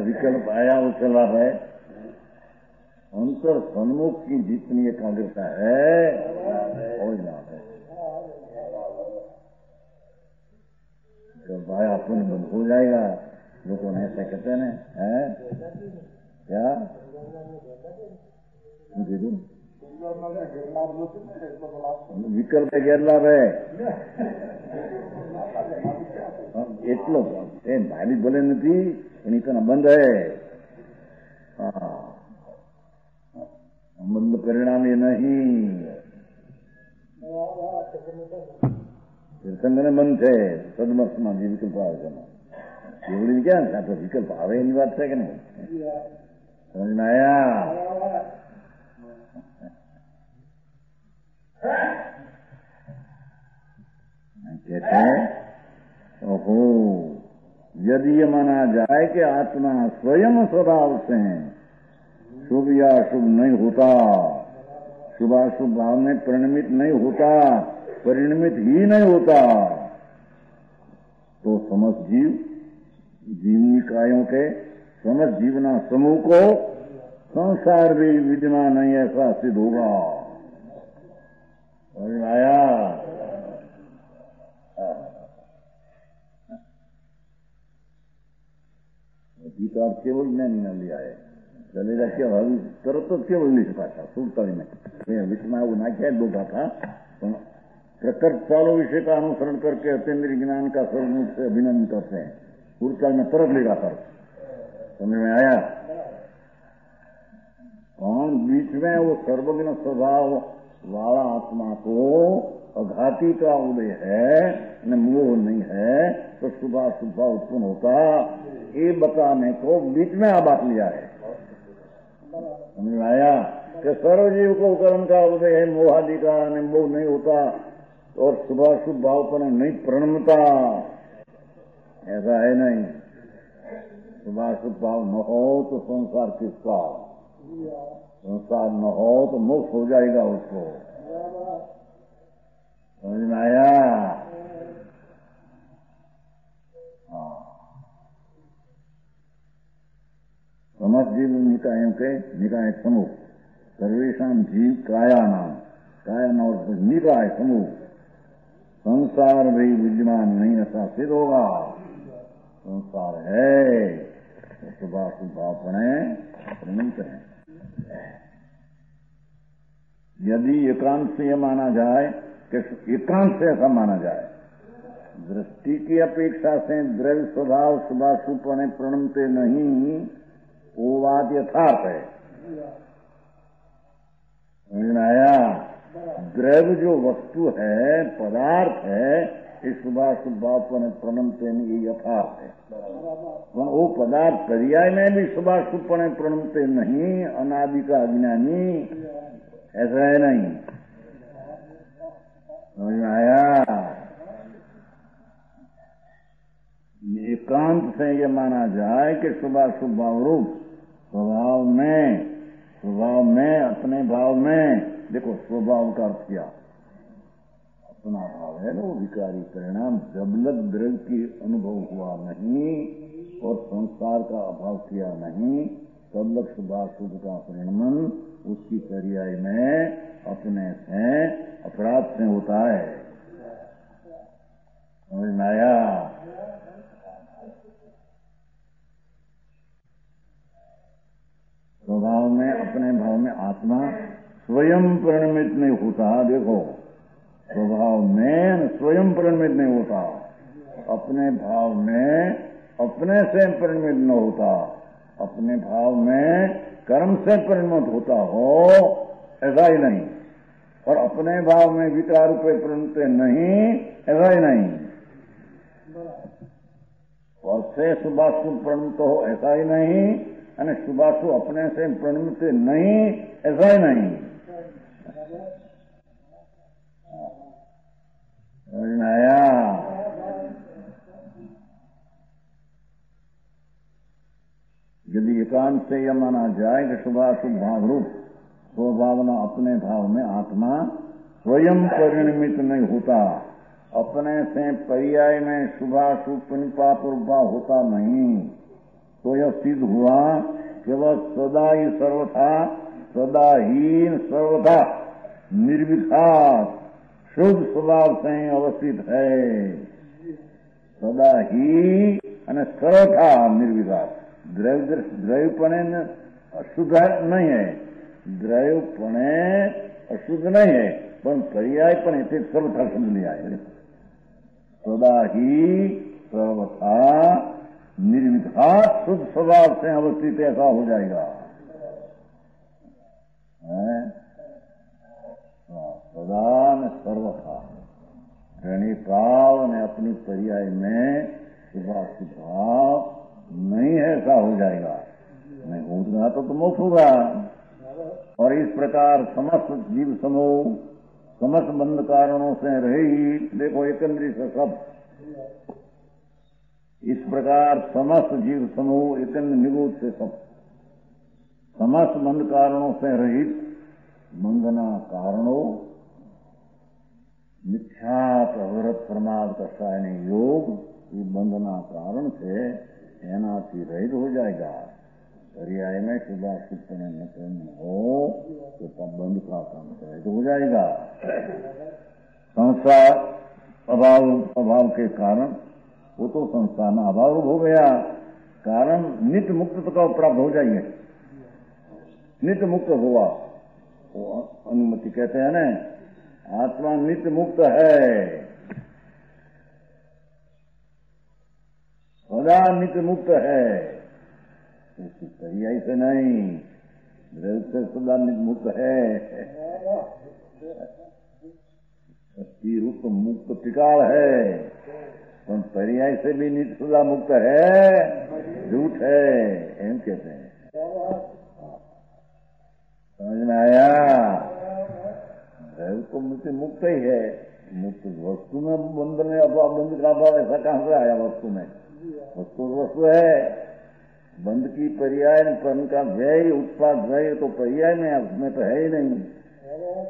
विकल्प आया उसका लाभ है। अंतर सन्मुख की जितनी एकाग्रता है वो लाभ है। जब भाया पुण्य बंद हो जाएगा, लोगों ने ऐसा कहते हैं है क्या વિકલ્પ ગેરલાભ હે એટલો મારી ભલે નથી એની તો બંધ હે બંધ પરિણામ એ નહીં તીર્થંકર બંધ છે સદમસ્તમાં જે વિકલ્પ આવે છે એવડી ક્યાં તો વિકલ્પ આવે એની વાત છે કે નહીં સમજમાં આયા कहते हैं ओहो यदि ये माना जाए कि आत्मा स्वयं स्वभाव से शुभ या अशुभ नहीं होता, शुभाशुभ भाव में परिणमित नहीं होता, परिणमित ही नहीं होता, तो समस्त जीव जीव निकायों के समस्त जीवना समूह को संसार भी विद्यमान नहीं ऐसा सिद्ध होगा। आया गीता केवल ज्ञानी न लिया है चलेगा क्या भावी तरत केवल नहीं पाता सुरताली में विषमा वो नाख्या बोधा था प्रकृत चालो विषय का अनुसरण करके अतेंद्रीय ज्ञान का सर्वमुख से अभिनंदन करते हैं सुरताल में तरफ लेगा सर समझ में आया। कौन बीच में वो सर्वज्ञ स्वभाव वाला आत्मा को अघाती का उदय है न मोह नहीं है तो शुभा शुभा उत्पन्न होता, ये बताने को बीच में आ बात लिया है। समझ में आया कि सर्वजीव को कर्म का उदय है, मोहादि का मोह नहीं होता और शुभा शुभ भाव पर नहीं प्रणमता, ऐसा है नहीं। शुभा शुभ भाव न हो तो संसार किसका, संसार न हो तो मोक्ष हो जाएगा उसको। समझ में आया। समस्त जीव निकायों के निकाय समूह सर्वेशा जीव काया नाम और निकाय समूह संसार भी विद्यमान नहीं ऐसा सिद्ध होगा। संसार है तो शुभा शुभापणे प्रमित है। यदि एकांत से यह माना जाए कि एकांत से ऐसा माना जाए दृष्टि की अपेक्षा से द्रव्य स्वभाव शुभाशुभपणे प्रणमते नहीं, वो बात यथार्थ है। समझ में आया। द्रव्य जो वस्तु है पदार्थ है इस शुभाशुभापणे प्रणमते नहीं, ये यथार्थ है। वो पदार्थ पर्याय में भी शुभाशुभपणे प्रणमते नहीं, अनादि का अज्ञानी ऐसा है नहीं। समझ में आया। एकांत से ये माना जाए कि शुभाशुभ भाव रूप स्वभाव में अपने भाव में देखो स्वभाव का अर्थ क्या, अपना भाव है ना वो विकारी परिणाम जब लग द्रव्य की अनुभव हुआ नहीं और संसार का अभाव किया नहीं तब लग शुभाशुभ का परिणमन उसकी पर्याय में अपने से अपराध से होता है। समझ में आया। स्वभाव में अपने भाव में आत्मा स्वयं परिणमित नहीं होता। देखो स्वभाव में स्वयं परिणमित नहीं होता, अपने भाव में अपने से परिणमित न होता, अपने भाव में कर्म से परिणमित होता हो ऐसा ही नहीं, और अपने भाव में विकार रूपे परिणत नहीं ऐसा ही नहीं, और से शुभाशुभ परिणत हो ऐसा ही नहीं, અને શુભાશુ अपने से प्रणमित नहीं ऐसा ही नहीं। समझ में आया। यदि एकांत से यह माना जाए कि शुभाशुभ भाव रूप स्वभावना अपने भाव में आत्मा स्वयं परिणमित नहीं होता, अपने से पर्याय में शुभाशुभ पुण्य पाप रूप भाव होता नहीं, तो यह सिद्ध हुआ कि वह सदा ही सर्वथा, सदा ही सर्वथा निर्विकार शुद्ध स्वभाव से अवस्थित है। सदा ही અને સરળતા નિર્વિકાર દ્રવ્યપણે અશુદ્ધ નહીં है, દ્રવ્યપણે અશુદ્ધ नहीं है, પણ पर्याय પણ એટલે સરળતા સમજી लिया है। सदा ही सर्वथा निर्विकार शुद्ध स्वभाव से अवस्थित ऐसा हो जाएगा। सदा न सर्वथा रहने काल ने अपनी पर्याय में शुभाशुभ भाव नहीं है, ऐसा हो जाएगा। नहीं होगा तो मोक्ष होगा। और इस प्रकार समस्त जीव समूह समस्त बंध कारणों से रहित, देखो एकंद्री से सब, इस प्रकार समस्त जीव समूह एकंद्र निगूढ़ से सब समस्त बंध कारणों से रहित, बंधना कारणों मिथ्यात अवरत प्रमाद कसायने योग, ये बंधना कारण से एनाથી रहित हो जाएगा। पर्याय में शुभाशुभ न हो तो तब बंध का काम रहित हो जाएगा। संसार अभाव के कारण वो तो संसार में अभाव हो गया, कारण नित्य मुक्त का प्राप्त हो जाएंगे। नित्य मुक्त हुआ वो अनुमति कहते हैं ना, आत्मा नित्य मुक्त है, सदा नित्य मुक्त है, उसकी पर्याय से नहीं, द्रव्य से सदा नित्य मुक्त है। रूप मुक्त टिकाल है, पर पर्याय से भी नित्य सदा मुक्त है, झूठ है, एम कहते हैं। समझ में आया? द्रव्य तो मुझसे मुक्त ही है, मुक्त वस्तु में बंधन में अभाव, बंध का अभाव ऐसा कहां से आया? वस्तु में वस्तु है, बंध की पर्याय पन का व्यय, उत्पाद व्यय तो पर्याय में, उसमें तो है ही नहीं।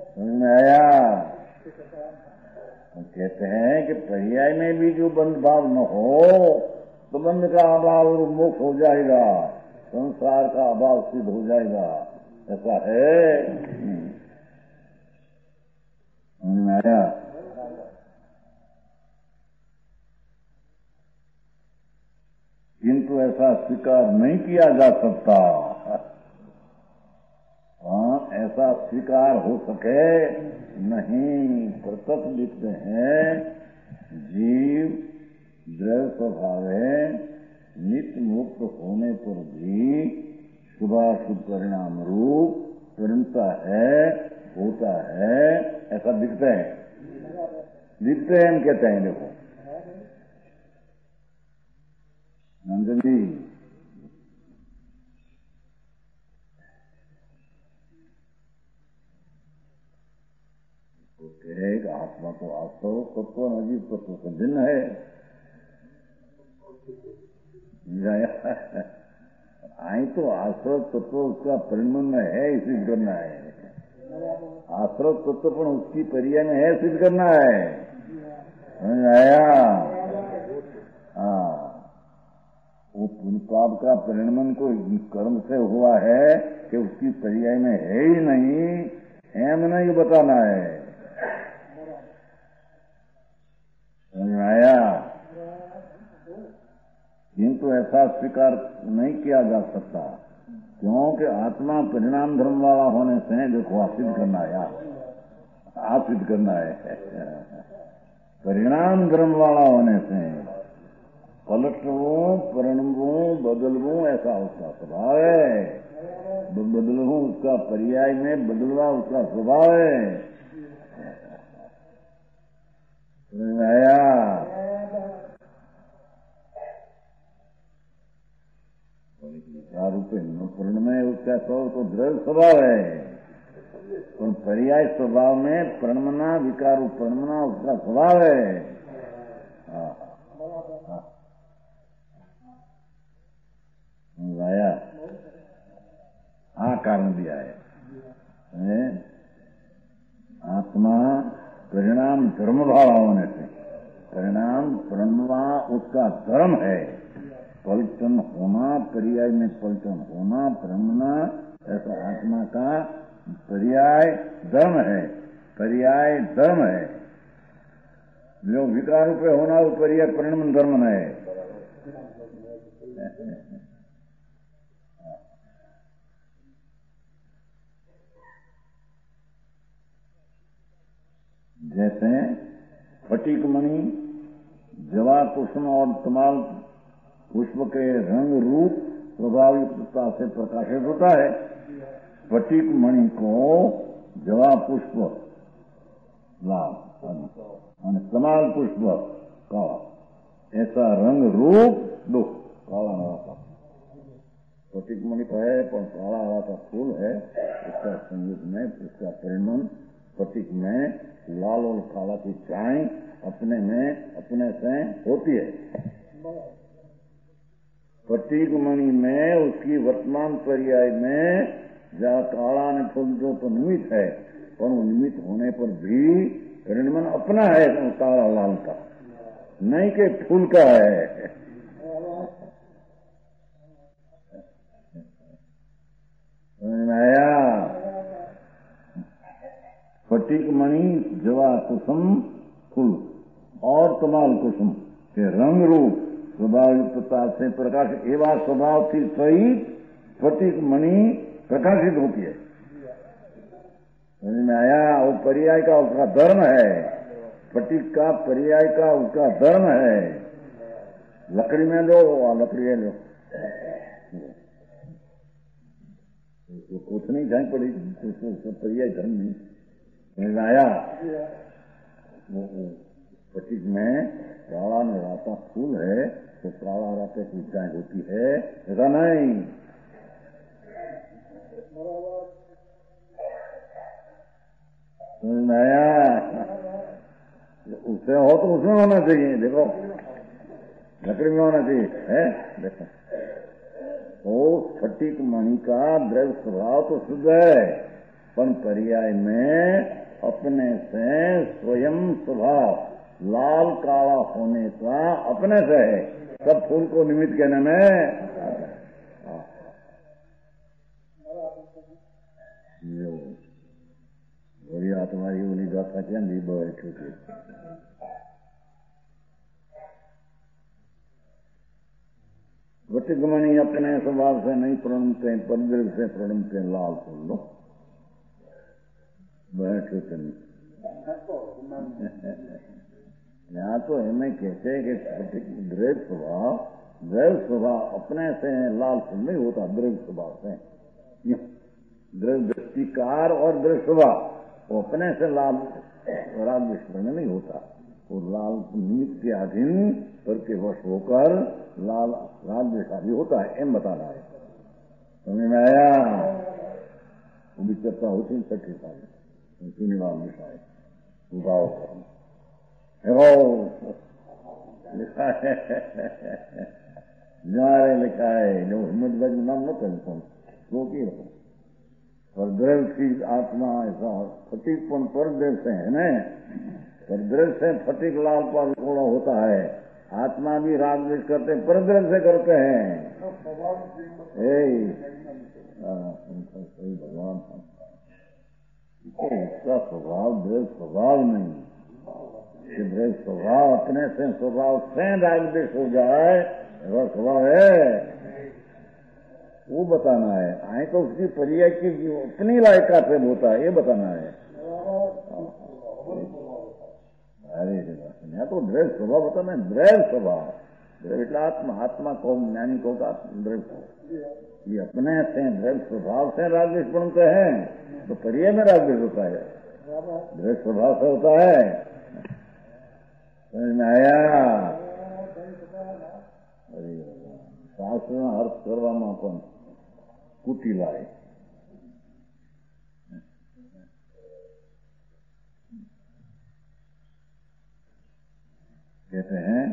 समझ में आया? कहते हैं कि पर्याय में भी जो बंध भाव न हो तो बंध का अभाव मोक्ष हो जाएगा, संसार का अभाव सिद्ध हो जाएगा, ऐसा है। समझ में आया? किंतु ऐसा स्वीकार नहीं किया जा सकता। ऐसा स्वीकार हो सके नहीं। प्रत्यक्ष लिखते हैं, जीव द्रव्य स्वभाव नित्य मुक्त होने पर भी शुभाशुभ परिणाम रूप परिणता है, होता है, ऐसा दिखते हैं। दिखते हैं हम कहते हैं। देखो नंदन जी, आत्मा तो वास्तव तत्व अजीब तत्व से भिन्न है। आई तो आश्रय तत्व उसका परिणाम में है, सिद्ध करना है। आश्रय तत्व पर उसकी पर्याय में है, सिद्ध करना है। समझ आया? हाँ, वो पुण्य पाप का परिणमन को कर्म से हुआ है कि उसकी पर्याय में है ही नहीं, एम नहीं बताना है। समझ आया? किंतु ऐसा स्वीकार नहीं किया जा सकता, क्योंकि आत्मा परिणाम धर्म वाला होने से, देखो सिद्ध करना है, आप सिद्ध करना है। परिणाम धर्म वाला होने से पलटूं, परिणमूं, बदलूं, ऐसा उसका स्वभाव है। बदलूं उसका पर्याय में बदलवा उसका स्वभाव है। आया? रूपे पूर्ण में उसका स्वभाव तो द्रव्य स्वभाव है, और पर्याय स्वभाव में प्रणमना विकार प्रणमना उसका स्वभाव है। आया? आ कारण दिया है। आत्मा परिणाम धर्म भाव होने से, परिणाम ब्रह्मा उसका धर्म है। पलटन होना, पर्याय में पलटन होना, ब्रह्मना ऐसा आत्मा का पर्याय धर्म है, पर्याय धर्म है। जो विकार रूप होना वो पर्याय परिणाम धर्म है। जैसे फटिक मणि, जवा कुसुम और तमाल पुष्प के रंग रूप प्रभावितता से प्रकाशित होता है। फटिक मणि को जवा पुष्प लाल और तमाल पुष्प काला, ऐसा रंग रूप दो काला हरा। फटिक मणि का है पर काला हरा का फूल है, उसका संयुक्त में उसका परिणाम फटिक में लाल और काला की चाय अपने में अपने से होती है। फटिक मणि में उसकी वर्तमान पर्याय में जहाँ काला ने फूल जो तो निमित्त है, पर वो निमित्त होने पर भी परिणाम अपना है काला लाल का, नहीं के फूल का है। आया फटिक मणि, जवा कुसुम फूल और कमाल कुसुम के रंग रूप स्वभावयुक्तता से प्रकाश एवं स्वभाव की सही फटिक मणि प्रकाशित होती है। समझ में आया? वो पर्याय का उसका धर्म है, फटिक का पर्याय का उसका धर्म है। लकड़ी में लो और लकड़ी में लो, कुछ नहीं जान पड़ी, पर्याय धर्म नहीं। समझ में आया? फटिक में काला नराता फूल है तो काला राते की चाय होती है, ऐसा नहीं। समझ में आया? उससे हो तो उसमें होना चाहिए। देखो लकड़ी में होना चाहिए है। देखो तो फटिक मणि का द्रव्य स्वभाव तो शुद्ध है, पर पर्याय में अपने से स्वयं स्वभाव लाल काला होने का अपने से है। सब फूल को निमित्त कहने में बढ़िया तुम्हारी उन्हीं गाथा क्या नहीं बैठे थे। फटिक मणि अपने स्वभाव से नहीं प्रणमते, परद्रव्य से प्रणमते लाल फूल लो बैठे थे। यहाँ तो हमें कहते हैं कि फटिक द्रव्य स्वभाव अपने से लाल फूल नहीं होता, द्रव्य स्वभाव से। द्रव्य दृष्टिकार और द्रव्य स्वभाव वो अपने से लाल राग विस्मरण नहीं होता, वो लाल निमित्त के अधीन करके वश होकर लाल राग विषादी होता है, एम बताना है। समझ में आया? वो भी चर्चा होती है छठी साल श्रीनिवास विषय लिखा है जारे लिखा है जो हिम्मत भाई नाम न करें वो की परद्रव्य की आत्मा ऐसा फटिकपन परद्रव्य से है न, परद्रव्य से फटिक लाल पर थोड़ा होता है। आत्मा भी राग द्वेष करते हैं, परद्रव्य से करते हैं। सही भगवान उसका स्वभाव द्वेष स्वभाव नहीं, द्वेष स्वभाव अपने से स्वभाव से राग द्वेष हो जाए ऐसा स्वभाव है, वो बताना है। आए तो उसकी पर्याय की अपनी लायका से होता है, ये बताना है। अरे यहाँ तो द्रव्य स्वभाव बताना है, द्रव्य स्वभाव द्रव्य आत्मा, आत्मा को ज्ञानी को द्रव्य, ये अपने से द्रव्य स्वभाव से रागद्वेष बनते हैं तो पर्याय में रागद्वेष होता है, द्रव्य स्वभाव से होता है। समझ में आया? अरे शास्त्र अर्थ કરવામાં પણ કુટી લાય। कहते हैं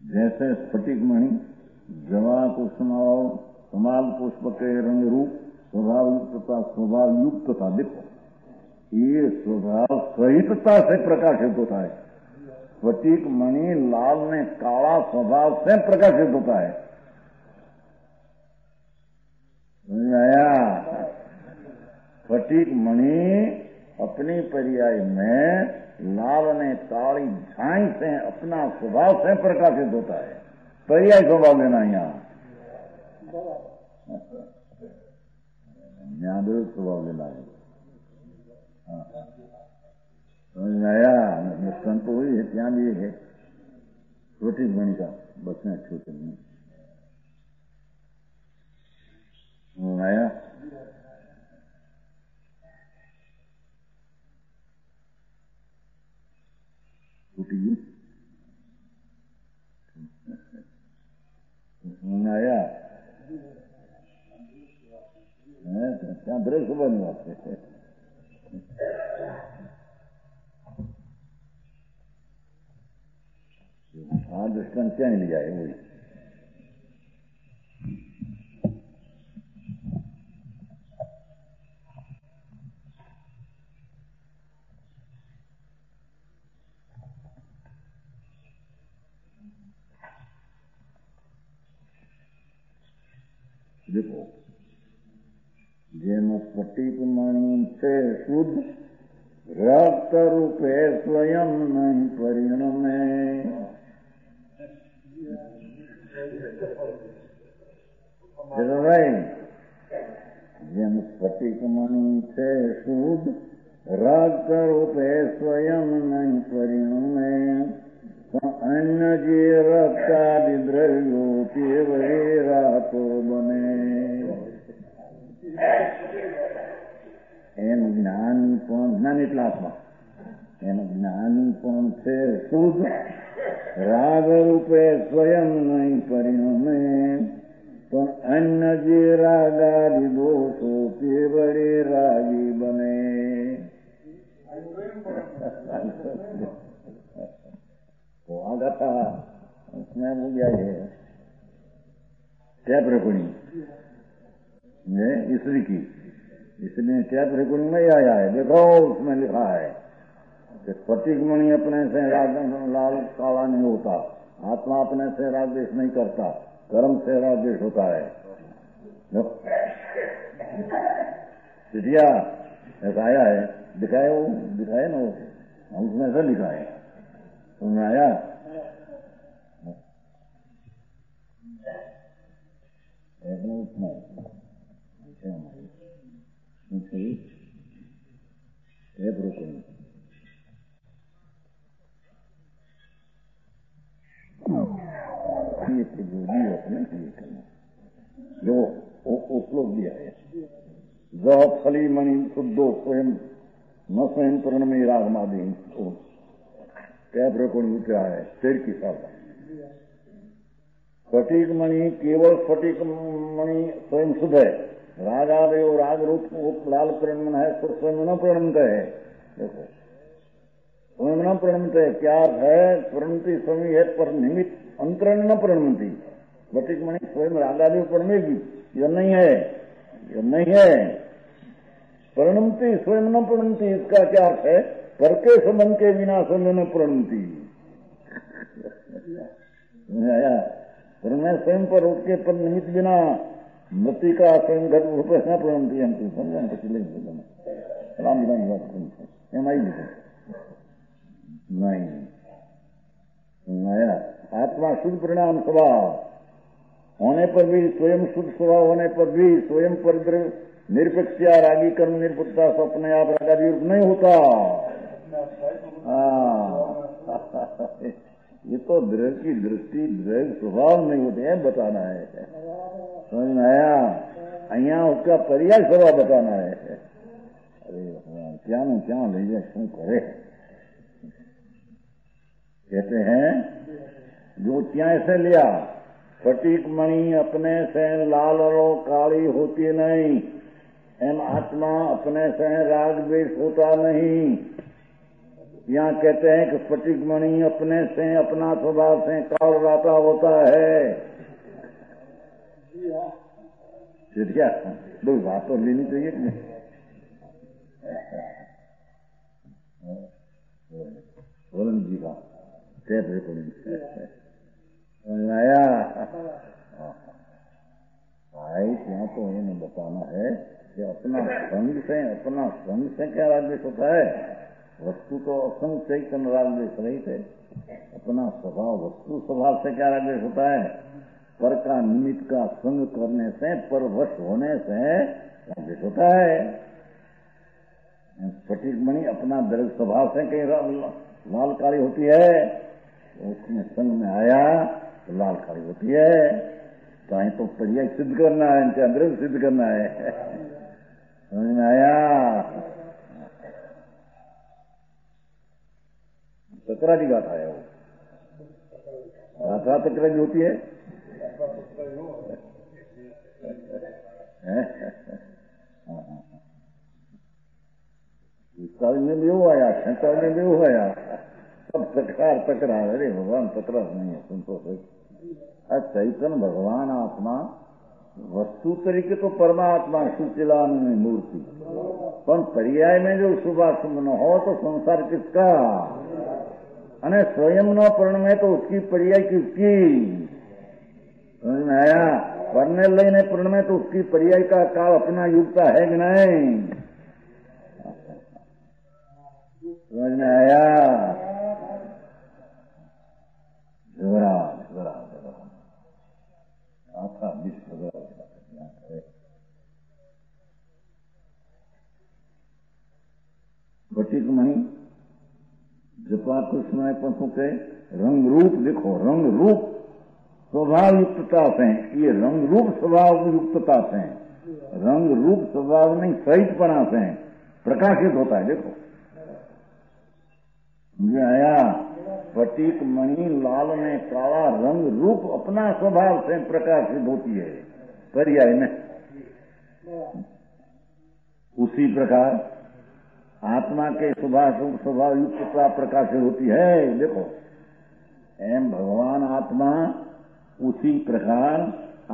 जैसे स्फटिक मणि, जवा कुसुम और समाल पुष्प के रंग रूप स्वभाव युक्तता, देखो ये स्वभाव सहितता से प्रकाशित होता है। स्फटिक मणि लाल ने काला स्वभाव से प्रकाशित होता है। आया स्फटिक मणि अपनी पर्याय में लाल ने काली झाई से अपना स्वभाव से प्रकाशित होता है। पर्याय स्वभाव लेना यहाँ स्वभाव लेना है। समझ में आया? संत हुई है ત્યાં भी है छोटी मणि का बस में छोटे नहीं आया। छूटी आया क्या ब्रेक बनी आपसे हाँ दृष्टांत क्या नहीं लिया है वही देखो જેનું સ્ફટિક મણિ છે શુદ્ધ રક્ત રૂપે સ્વયં નહીં પરિણમે। જેનું સ્ફટિક મણિ છે શુદ્ધ રક્ત રૂપે સ્વયં નહીં પરિણમે અન્ય જે રક્તાદિ દ્રવ્યો તે રાતો બને। એનું જ્ઞાની પણ જ્ઞાન એટલે આત્મા એનું જ્ઞાની પણ છે શુદ્ધ રાગ રૂપે સ્વયં નહીં પરિણમે પણ અન્ય જે રાગાદિ દોષો તે વડે રાગી બને। तो आगा था उसमें वो क्या है टैप रेकॉर्डिंग इसलिए की इसलिए टैप रेकॉर्डिंग नहीं आया है। देखो उसमें लिखा है कि स्फटिक मणि अपने से राग लाल काला नहीं होता, आत्मा अपने से राग द्वेष नहीं करता, कर्म से राग द्वेष होता है। चिड़िया ऐसा आया है दिखाए वो दिखाए ना वो उसमें ऐसा लिखा है समझ आया। जो श्लोक दिया है जो फली मणि शुद्धो स्वयं न स्वयं पूर्ण में रागमादि टैप रेकॉर्डिंग क्या है शेर की साथ स्फटिक मणि केवल स्फटिक मणि स्वयं शुद्ध है, रागादि और राग रूप लाल प्रणमन है तो स्वयं न प्रणमत है। देखो स्वयं न प्रणमत है क्या अर्थ है? प्रणमति स्वयं है पर निमित्त अंतरण न प्रणमति। स्फटिक मणि स्वयं रागादि प्रणमेगी यह नहीं है, यह नहीं है। प्रणमति स्वयं न प्रणमति इसका क्या अर्थ है? पर के संबंध के बिना स्वयं न प्रणमति। आया पर मैं स्वयं पर उसके पर निमित्त बिना मृतिका स्वयं घट रूप न प्रणमति हम समझा पिछले राम नहीं नया आत्मा शुद्ध परिणाम स्वभाव होने पर भी स्वयं शुद्ध स्वभाव होने पर भी स्वयं पर निरपेक्षता रागी कर्म निरपेक्षता अपने आप रागादि नहीं होता। ये तो द्रव्य की दृष्टि द्रव्य स्वभाव नहीं होते हैं बताना है। समझ में आया? अहिया उसका पर्याय स्वभाव बताना है। अरे भगवान क्या न क्या ले जाए शू करे कहते हैं जो क्या ऐसे लिया स्फटिक मणि अपने से लाल और काली होती नहीं, एम आत्मा अपने से राग द्वेष होता नहीं। यहाँ कहते हैं कि स्फटिक मणि अपने से अपना स्वभाव से काल राता होता है। फिर क्या दो बात तो लेनी चाहिए कि नहीं? सोलन जी का टेप रिकॉर्डिंग आया भाई। क्या तो इन्हें बताना है कि अपना संग से क्या रागद्वेष होता है? वस्तु तो असंग चैतन्य रागद्वेष रहित है। अपना स्वभाव वस्तु स्वभाव से क्या रागद्वेष होता है? पर का निमित्त का संग करने से, परवश होने से रागद्वेष होता है। स्फटिक मणि अपना दर्द स्वभाव से कहीं लाल काली होती है, उसमें संग में आया तो लाल काली होती है। चाहे तो पर्याय सिद्ध करना है, इनके अंदर सिद्ध करना है। समझ में आया? सकरा की गाथा है वो। गाथा सकरा की होती है। काल में भी वो आया, शंकर में भी वो आया, सब तकरार तकरार। अरे भगवान तकरार नहीं है, संतोष है। चैतन्य भगवान आत्मा वस्तु तरीके तो परमात्मा सुचिलानंद मूर्ति, पर पर्याय में जो शुभाशुभ न हो तो संसार किसका? अने स्वयं न पर्ण में तो उसकी पर्याय किसकी? समझ में आया? पढ़ने लेने पर्ण में तो उसकी पर्याय का काल अपना युक्ता है कि नहीं? समझ में आया? स्फटिक मणि जपा कृष्ण पंथों के रंग रूप देखो, रंग रूप स्वभाव युक्तता से, ये रंग रूप स्वभाव युक्तता से, रंग रूप स्वभाव नहीं सहितपना से प्रकाशित होता है। देखो मुझे आया, स्फटिक मणि लाल में काला रंग रूप अपना स्वभाव से प्रकाशित होती है पर्याय में। उसी प्रकार आत्मा के स्वभाव युक्तता प्रकाशित होती है। देखो एम भगवान आत्मा उसी प्रकार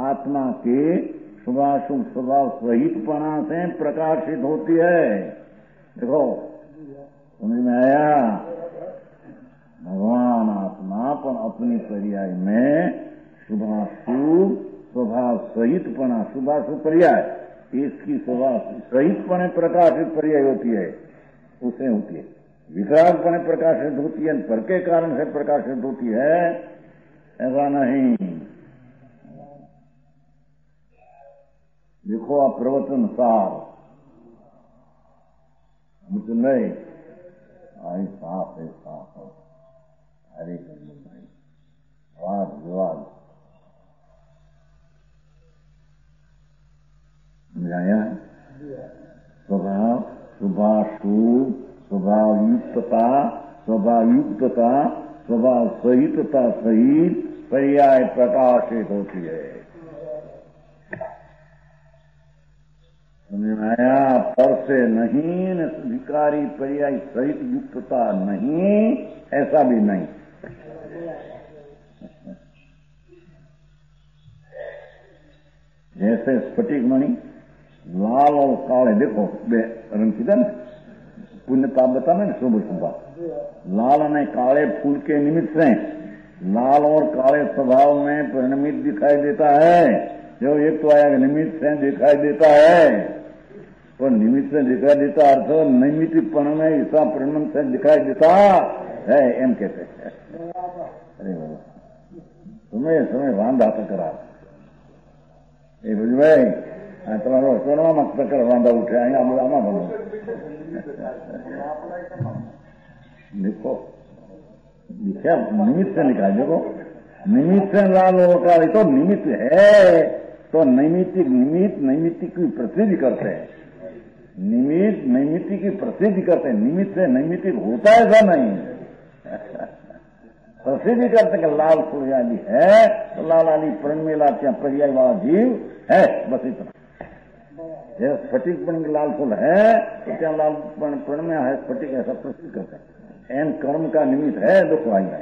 आत्मा के स्वभाव सहितपना से प्रकाशित होती है। देखो समझ में आया? भगवान आत्मा पर अपनी पर्याय में शुभाशुभ स्वभाव सहितपना, शुभाशुभ पर्याय इसकी स्वभाव सहितपने प्रकाशित पर्याय होती है, उसे होती है। विकरागपने प्रकाशित होती है, पर के कारण से प्रकाशित होती है, ऐसा नहीं। देखो आप प्रवचन सार मुझे नहीं आई साफ है, साफ है। अरे वाद विवाद समझाया? स्वभाव शुभाशुभ स्वभावयुक्तता स्वभाव सहितता सहित पर्याय प्रकाशित होती है। समझ में आया? पर से नहीं, न विकारी पर्याय सहित युक्तता नहीं, ऐसा भी नहीं। जैसे स्फटिक मणि लाल और काले, देखो रंग सीधा ना पुण्य पाप बताना ना, शुभ शुभ लाल ने काले फूल के निमित्त से लाल और काले स्वभाव में परिणमित दिखाई देता है। जो एक तो आया निमित्त से दिखाई देता है, तो निमित्त से दिखाई देता अर्थ नैमित्तिकपण में ऐसा परिणाम से दिखाई देता है, एम कहते हैं। अरे तुम्हें वांधा करा એ બધું ભાઈ તમારો સોનામાં પ્રકાર વાંધા ઉઠે અહીંયા આમાં બનો देखो क्या निमित्त से निकाल। देखो निमित्त से लाल होता है तो निमित्त है, तो नैमित्तिक की प्रसिद्धि करते हैं। नैमित्तिक की प्रसिद्धि करते हैं। निमित्त से नैमित्तिक होता है ऐसा नहीं, प्रसिद्धि करते कि लाल फूल आदि है तो लाल आदि प्रण में क्या पर्याय वाला जीव है, बस इतना। जैसे स्फटिक पण लाल फूल है तो क्या लाल प्रण में है स्फटिक, ऐसा प्रसिद्ध करते हैं। एन कर्म का निमित्त है, दुख आई है।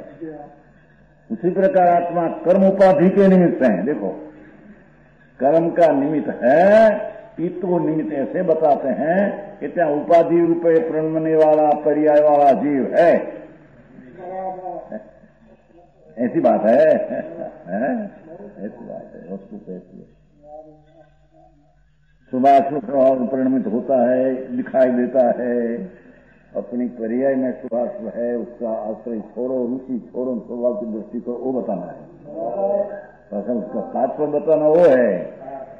उसी प्रकार आत्मा कर्म उपाधि के निमित्त है। देखो कर्म का निमित्त है, इतो निमित्त ऐसे बताते हैं कि त्या उपाधि रूपे प्रणमने वाला पर्याय वाला जीव है, ऐसी बात है, ऐसी बात है, वस्तु कैसी है। सुभाषुभ और परिणमित होता है, दिखाई देता है, अपनी पर्याय में सुभाषुभ है, उसका आश्रय छोड़ो, रुचि छोड़ो, स्वभाव की दृष्टि को वो बताना है, असल उसका तात्पर्य बताना वो है।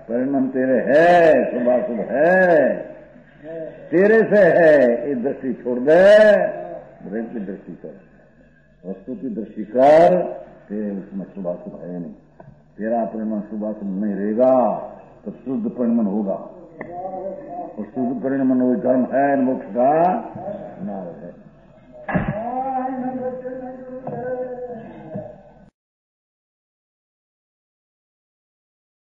परिणाम तेरे है, सुभाषुभ है, तेरे से है, ये दृष्टि छोड़ दे, ब्रह्म की दृष्टि कर, वस्तु की दृष्टि कर, तेरे उसमें शुभाशुभ है नहीं, तेरा परिणाम शुभाशुभ नहीं रहेगा तो शुद्ध परिणाम होगा, और शुद्ध परिणाम वही धर्म है, मोक्ष का मार्ग है।